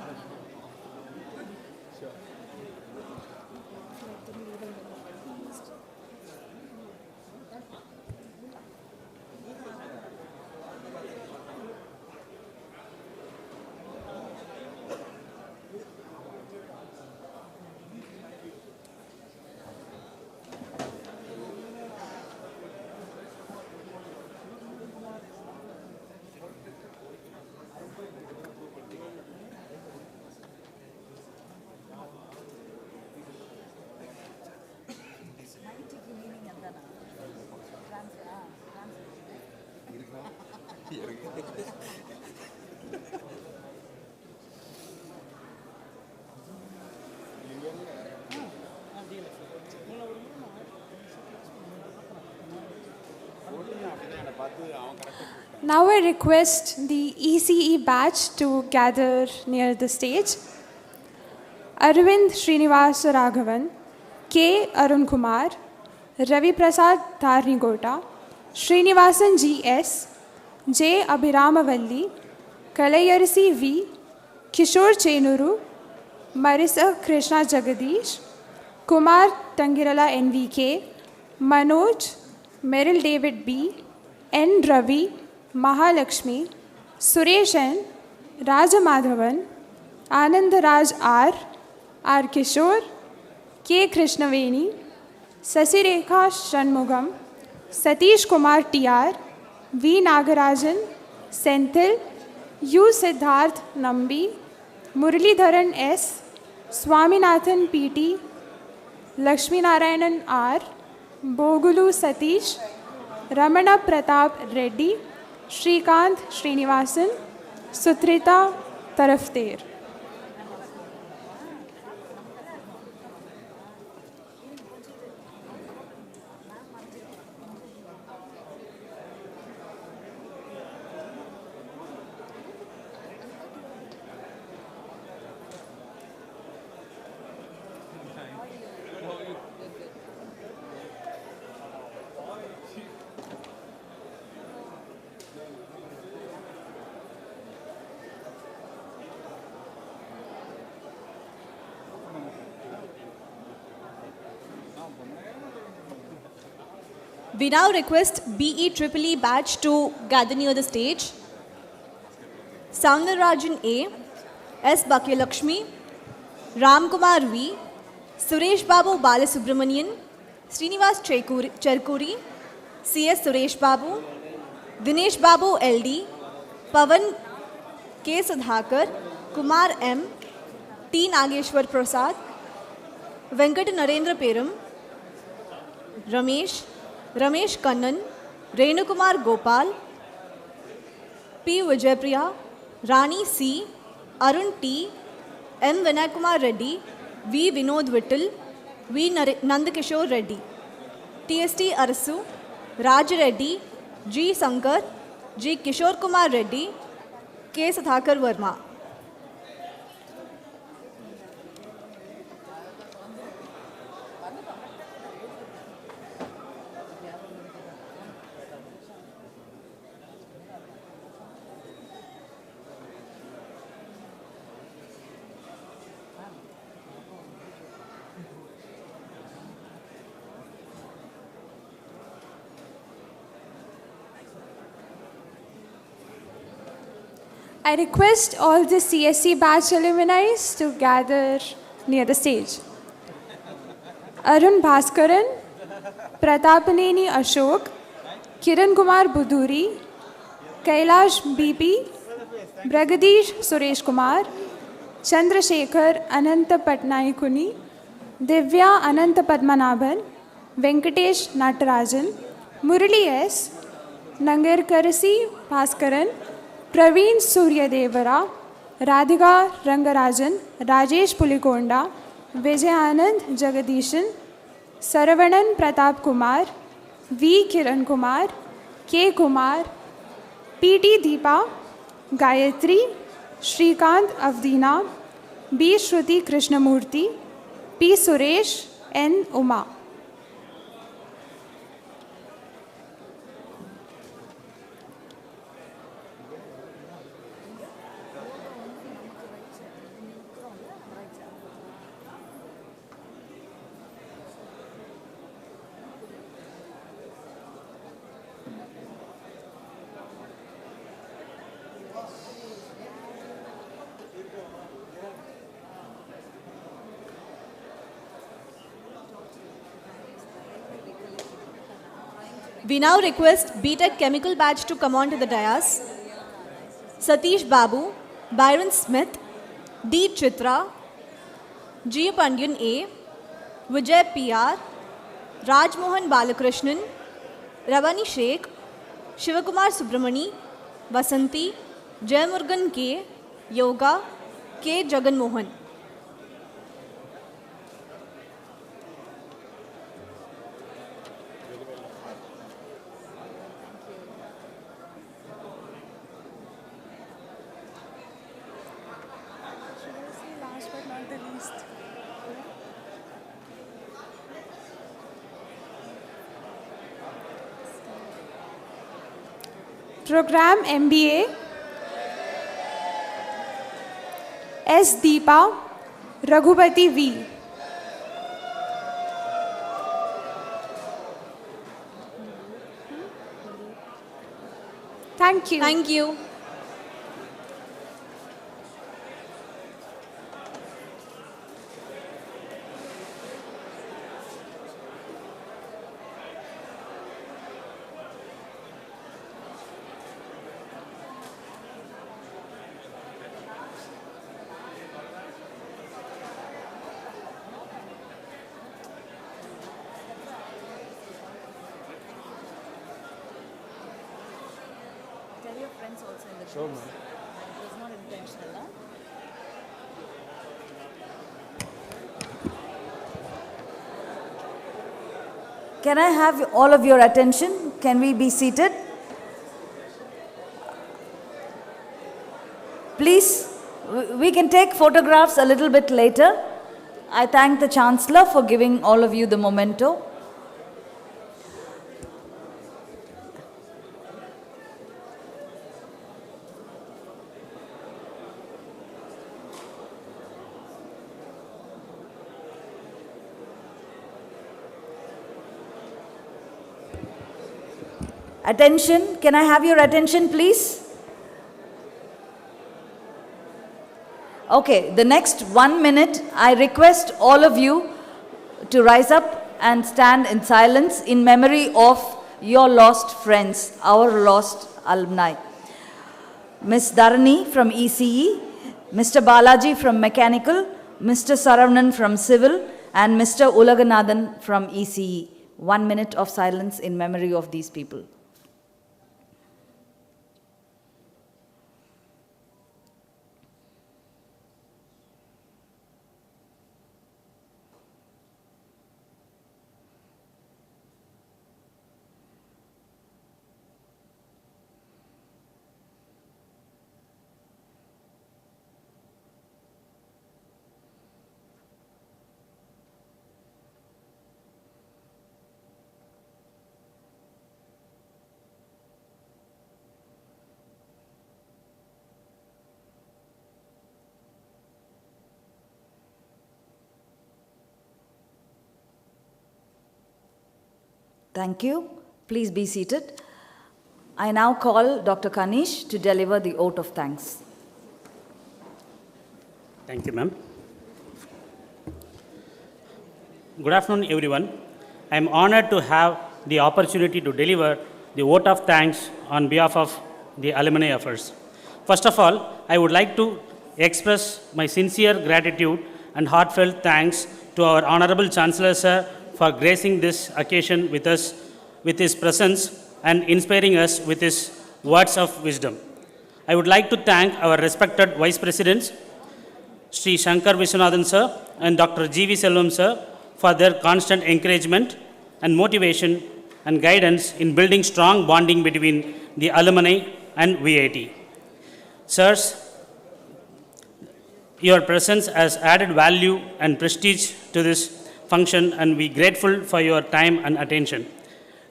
Now I request the ECE batch to gather near the stage. Arvind Srinivasa Raghavan, K. Arun Kumar, Ravi Prasad Dharnigota, Srinivasan G.S., J. Abhiramavalli, Kalayarisi V., Kishore Chenuru, Marisa Krishna Jagadish, Kumar Tangirala NVK, Manoj, Meryl David B., N. Ravi, Mahalakshmi, Suresh N., Rajamadhavan, Anandaraj R., R. Kishore, K. Krishnaveni, Sasirekha Shanmugam, Satish Kumar T.R., V. Nagarajan, Senthil, U. Siddharth Nambi, Muralidharan S., Swaminathan P.T., Lakshmi Narayanan R., Bogulu Satish, Ramana Pratap Reddy, Shrikant Srinivasan, Sutrita Tarafter. We now request BE batch to gather near the stage. Soundararajan A., S. Bhakyalakshmi, Ramkumar V., Suresh Babu Balasubramanian, Srinivas Cherkuri, C.S. Suresh Babu, Dinesh Babu LD, Pavan K. Sudhakar, Kumar M, T. Nageshwar Prasad, Venkat Narendra Perum, Ramesh Kannan, Renukumar Gopal, P. Vijaypriya, Rani C, Arun T, M. Vinayakumar Reddy, V. Vinod Vittal, V. Nandakishore Reddy, TST Arasu, Raj Reddy, G. Sankar, G. Kishore Kumar Reddy, K. Sudhakar Verma. I request all the CSC batch alumni to gather near the stage. Arun Bhaskaran, Pratapaneni Ashok, Kiran Kumar Buduri, Kailash BP, Bragadish Suresh Kumar, Chandrasekhar Ananta Patnaikuni, Divya Ananta Padmanabhan, Venkatesh Natarajan, Murali S, Nangarkarasi Bhaskaran, Praveen Suryadevara, Radhika Rangarajan, Rajesh Pulikonda, Vijayanand Jagadishan, Saravanan Pratap Kumar, V. Kiran Kumar, K. Kumar, P.T. Deepa, Gayatri, Shrikant Avdina, B. Shruti Krishnamurthy, P. Suresh, N. Uma. We now request BTech Chemical Batch to come on to the dais. Satish Babu, Byron Smith, D. Chitra, G. Pandyan A, Vijay PR, Rajmohan Balakrishnan, Ravani Sheikh, Shivakumar Subramani, Vasanti, Jayamurgan K, Yoga, K. Jagan Mohan. Program MBA, S. Deepa, Raghupati V. Thank you. Thank you. Tell your friends also in the Sure, groups. ma'am. It was not intentional, huh? Can I have all of your attention? Can we be seated? Please, we can take photographs a little bit later. I thank the Chancellor for giving all of you the memento. Attention, can I have your attention, please? Okay, the next 1 minute, I request all of you to rise up and stand in silence in memory of your lost friends, our lost alumni. Ms. Dharani from ECE, Mr. Balaji from Mechanical, Mr. Saravanan from Civil, and Mr. Ulaganathan from ECE. 1 minute of silence in memory of these people. Thank you. Please be seated. I now call Dr. Kanish to deliver the oath of thanks. Thank you, ma'am. Good afternoon, everyone. I am honored to have the opportunity to deliver the vote of thanks on behalf of the Alumni Affairs. First of all, I would like to express my sincere gratitude and heartfelt thanks to our Honorable Chancellor, sir, for gracing this occasion with us, with his presence and inspiring us with his words of wisdom. I would like to thank our respected Vice Presidents, Sri Shankar Vishwanathan, sir, and Dr. G.V. Selvam, sir, for their constant encouragement and motivation and guidance in building strong bonding between the alumni and VAT. Sirs, your presence has added value and prestige to this function, and we are grateful for your time and attention.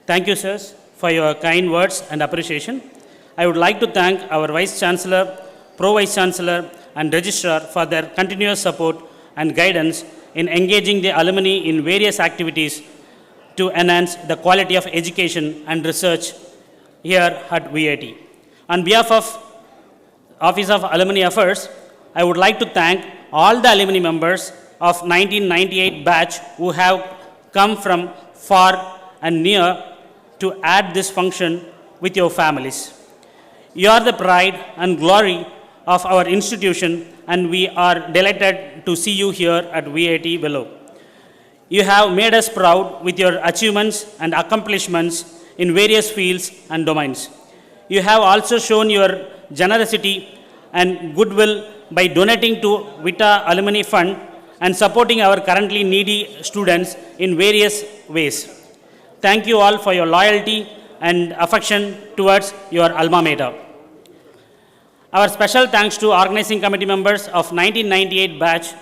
Thank you, sirs, for your kind words and appreciation. I would like to thank our Vice Chancellor, Pro-Vice Chancellor, and Registrar for their continuous support and guidance in engaging the alumni in various activities to enhance the quality of education and research here at VAT. On behalf of Office of Alumni Affairs, I would like to thank all the alumni members of 1998 batch who have come from far and near to add this function with your families. You are the pride and glory of our institution, and we are delighted to see you here at VAT Velo. You have made us proud with your achievements and accomplishments in various fields and domains. You have also shown your generosity and goodwill by donating to Vita Alumni Fund and supporting our currently needy students in various ways. Thank you all for your loyalty and affection towards your alma mater. Our special thanks to organizing committee members of 1998 batch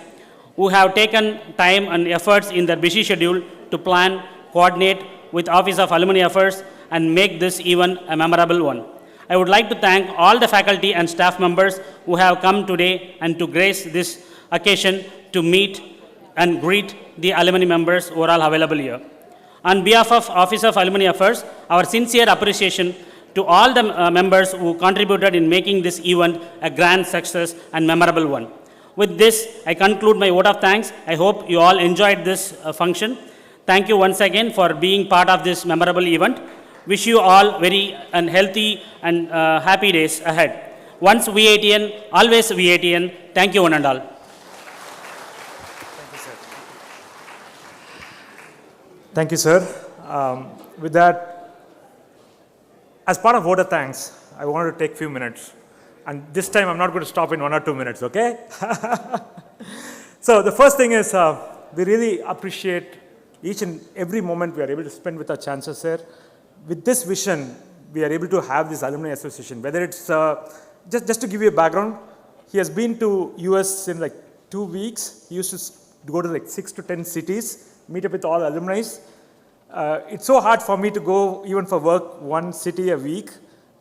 who have taken time and efforts in their busy schedule to plan, coordinate with Office of Alumni Affairs and make this event a memorable one. I would like to thank all the faculty and staff members who have come today and to grace this occasion to meet and greet the alumni members who are all available here. On behalf of Office of Alumni Affairs, our sincere appreciation to all the members who contributed in making this event a grand success and memorable one. With this, I conclude my vote of thanks. I hope you all enjoyed this function. Thank you once again for being part of this memorable event. Wish you all very and healthy and happy days ahead. Once VATN, always VATN. Thank you one and all. Thank you, sir. With that, as part of vote of thanks, I wanted to take a few minutes. And this time, I'm not going to stop in 1 or 2 minutes, okay? So the first thing is, we really appreciate each and every moment we are able to spend with our Chancellor, sir. With this vision, we are able to have this alumni association. Whether it's, just to give you a background, he has been to US in like 2 weeks. He used to go to like 6 to 10 cities, meet up with all alumni. It's so hard for me to go even for work 1 city a week,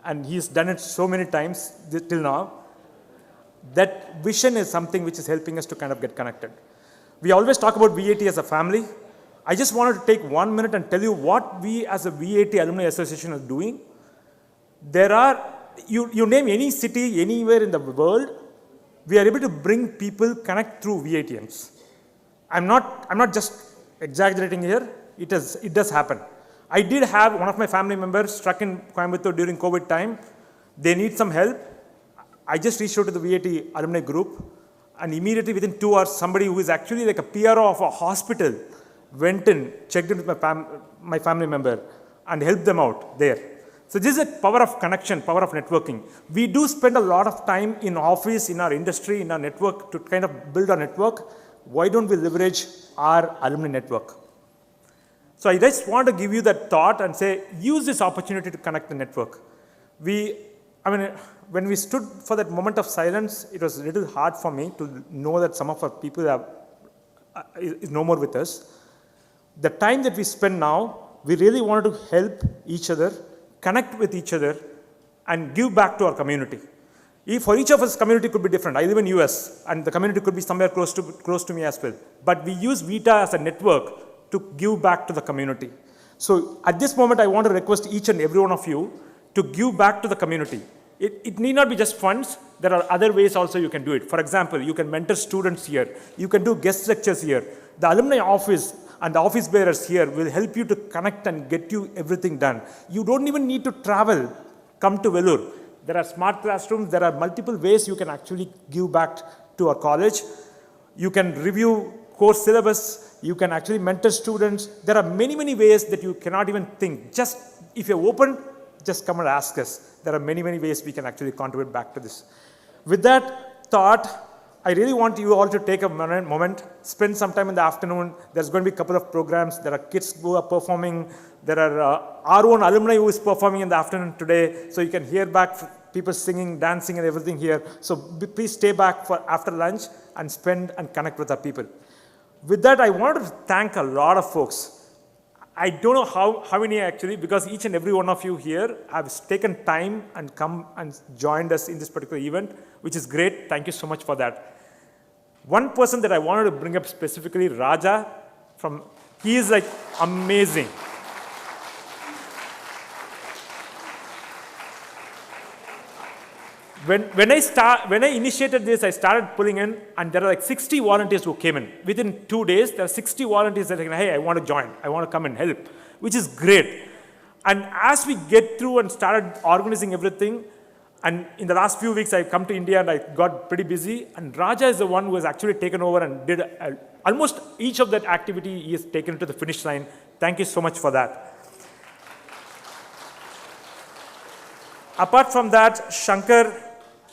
and he's done it so many times till now. That vision is something which is helping us to kind of get connected. We always talk about VAT as a family. I just wanted to take 1 minute and tell you what we as a VAT Alumni Association is doing. There are, you name any city, anywhere in the world, we are able to bring people connect through VATMs. I'm not just exaggerating here. it does happen. I did have one of my family members struck in Coimbatore during COVID time. They need some help. I just reached out to the VAT alumni group, and immediately within 2 hours, somebody who is actually like a PRO of a hospital went in, checked in with my family member, and helped them out there. So this is a power of connection, power of networking. We do spend a lot of time in office, in our industry, in our network to kind of build our network. Why don't we leverage our alumni network? So I just want to give you that thought and say, use this opportunity to connect the network. When we stood for that moment of silence, it was a little hard for me to know that some of our people is no more with us. The time that we spend now, we really wanted to help each other, connect with each other, and give back to our community. For each of us, community could be different. I live in US, and the community could be somewhere close to me as well. But we use Vita as a network to give back to the community. So at this moment, I want to request each and every one of you to give back to the community. It need not be just funds. There are other ways also you can do it. For example, you can mentor students here. You can do guest lectures here. The alumni office and the office bearers here will help you to connect and get you everything done. You don't even need to travel. Come to Vellore. There are smart classrooms. There are multiple ways you can actually give back to our college. You can review course syllabus. You can actually mentor students. There are many, many ways that you cannot even think. Just if you're open, just come and ask us. There are many, many ways we can actually contribute back to this. With that thought, I really want you all to take a moment, spend some time in the afternoon. There's going to be a couple of programs. There are kids who are performing. There are our own alumni who is performing in the afternoon today. So you can hear back people singing, dancing, and everything here. So please stay back for after lunch and spend and connect with our people. With that, I wanted to thank a lot of folks. I don't know how many actually, because each and every one of you here have taken time and come and joined us in this particular event, which is great. Thank you so much for that. One person that I wanted to bring up specifically, Raja, he is like amazing. When I initiated this, I started pulling in, and there are like 60 volunteers who came in. Within 2 days, there are 60 volunteers that are like, hey, I want to join. I want to come and help, which is great. And as we get through and started organizing everything, and in the last few weeks, I've come to India and I got pretty busy. And Raja is the one who has actually taken over and did almost each of that activity he has taken to the finish line. Thank you so much for that. Apart from that, Shankar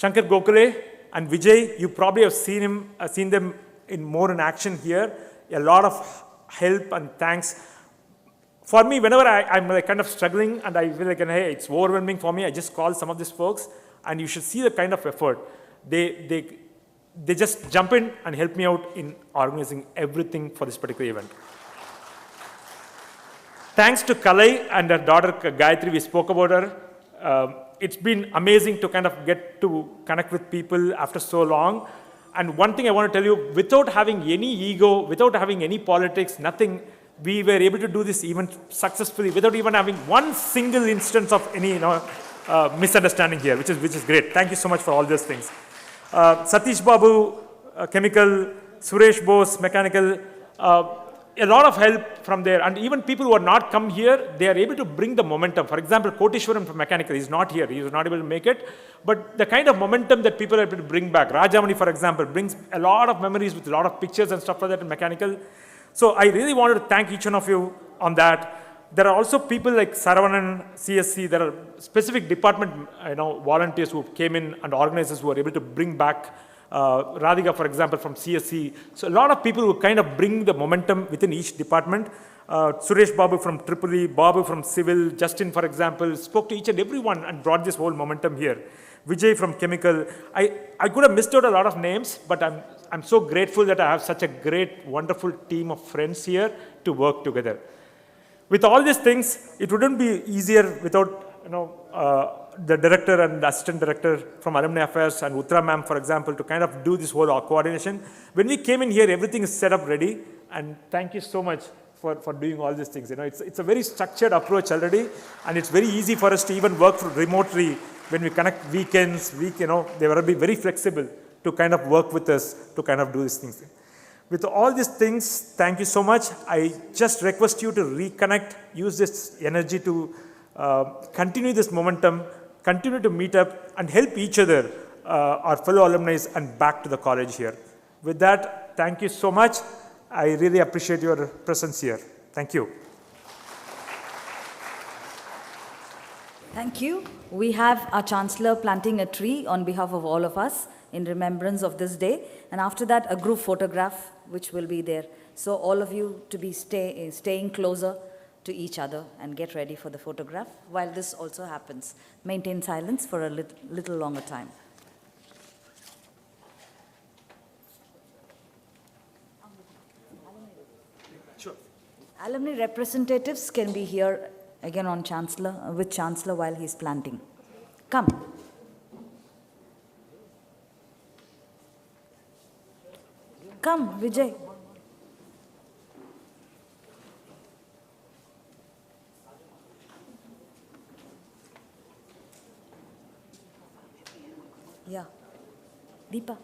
Gokhale and Vijay, you probably have seen them more in action here. A lot of help and thanks. For me, whenever I'm like kind of struggling and I feel like, hey, it's overwhelming for me, I just call some of these folks, and you should see the kind of effort. They just jump in and help me out in organizing everything for this particular event. Thanks to Kalai and her daughter Gayatri, we spoke about her. It's been amazing to kind of get to connect with people after so long. And one thing I want to tell you, without having any ego, without having any politics, nothing, we were able to do this event successfully without even having one single instance of any misunderstanding here, which is great. Thank you so much for all those things. Satish Babu, chemical, Suresh Bose, mechanical, a lot of help from there. And even people who are not come here, they are able to bring the momentum. For example, Koteshwaran from mechanical, he's not here. He was not able to make it. But the kind of momentum that people are able to bring back. Rajamani, for example, brings a lot of memories with a lot of pictures and stuff like that in mechanical. So I really wanted to thank each one of you on that. There are also people like Saravanan, CSC, there are specific department volunteers who came in and organizers who are able to bring back Radhika, for example, from CSC. So a lot of people who kind of bring the momentum within each department. Suresh Babu from Tripoli, Babu from Civil, Justin, for example, spoke to each and every one and brought this whole momentum here. Vijay from Chemical. I could have missed out a lot of names, but I'm so grateful that I have such a great, wonderful team of friends here to work together. With all these things, it wouldn't be easier without the director and the assistant director from Alumni Affairs and Uttara ma'am, for example, to kind of do this whole coordination. When we came in here, everything is set up ready, and thank you so much for doing all these things. It's a very structured approach already, and it's very easy for us to even work remotely when we connect weekends, they will be very flexible to kind of work with us to kind of do these things. With all these things, thank you so much. I just request you to reconnect, use this energy to continue this momentum, continue to meet up and help each other, our fellow alumni, and back to the college here. With that, thank you so much. I really appreciate your presence here. Thank you. Thank you. We have our Chancellor planting a tree on behalf of all of us in remembrance of this day. And after that, a group photograph, which will be there. So all of you to be staying closer to each other and get ready for the photograph. While this also happens, maintain silence for a little longer time. Sure. Alumni representatives can be here again on Chancellor, with Chancellor while he's planting. Come. Come, Vijay. Yeah. Deepa.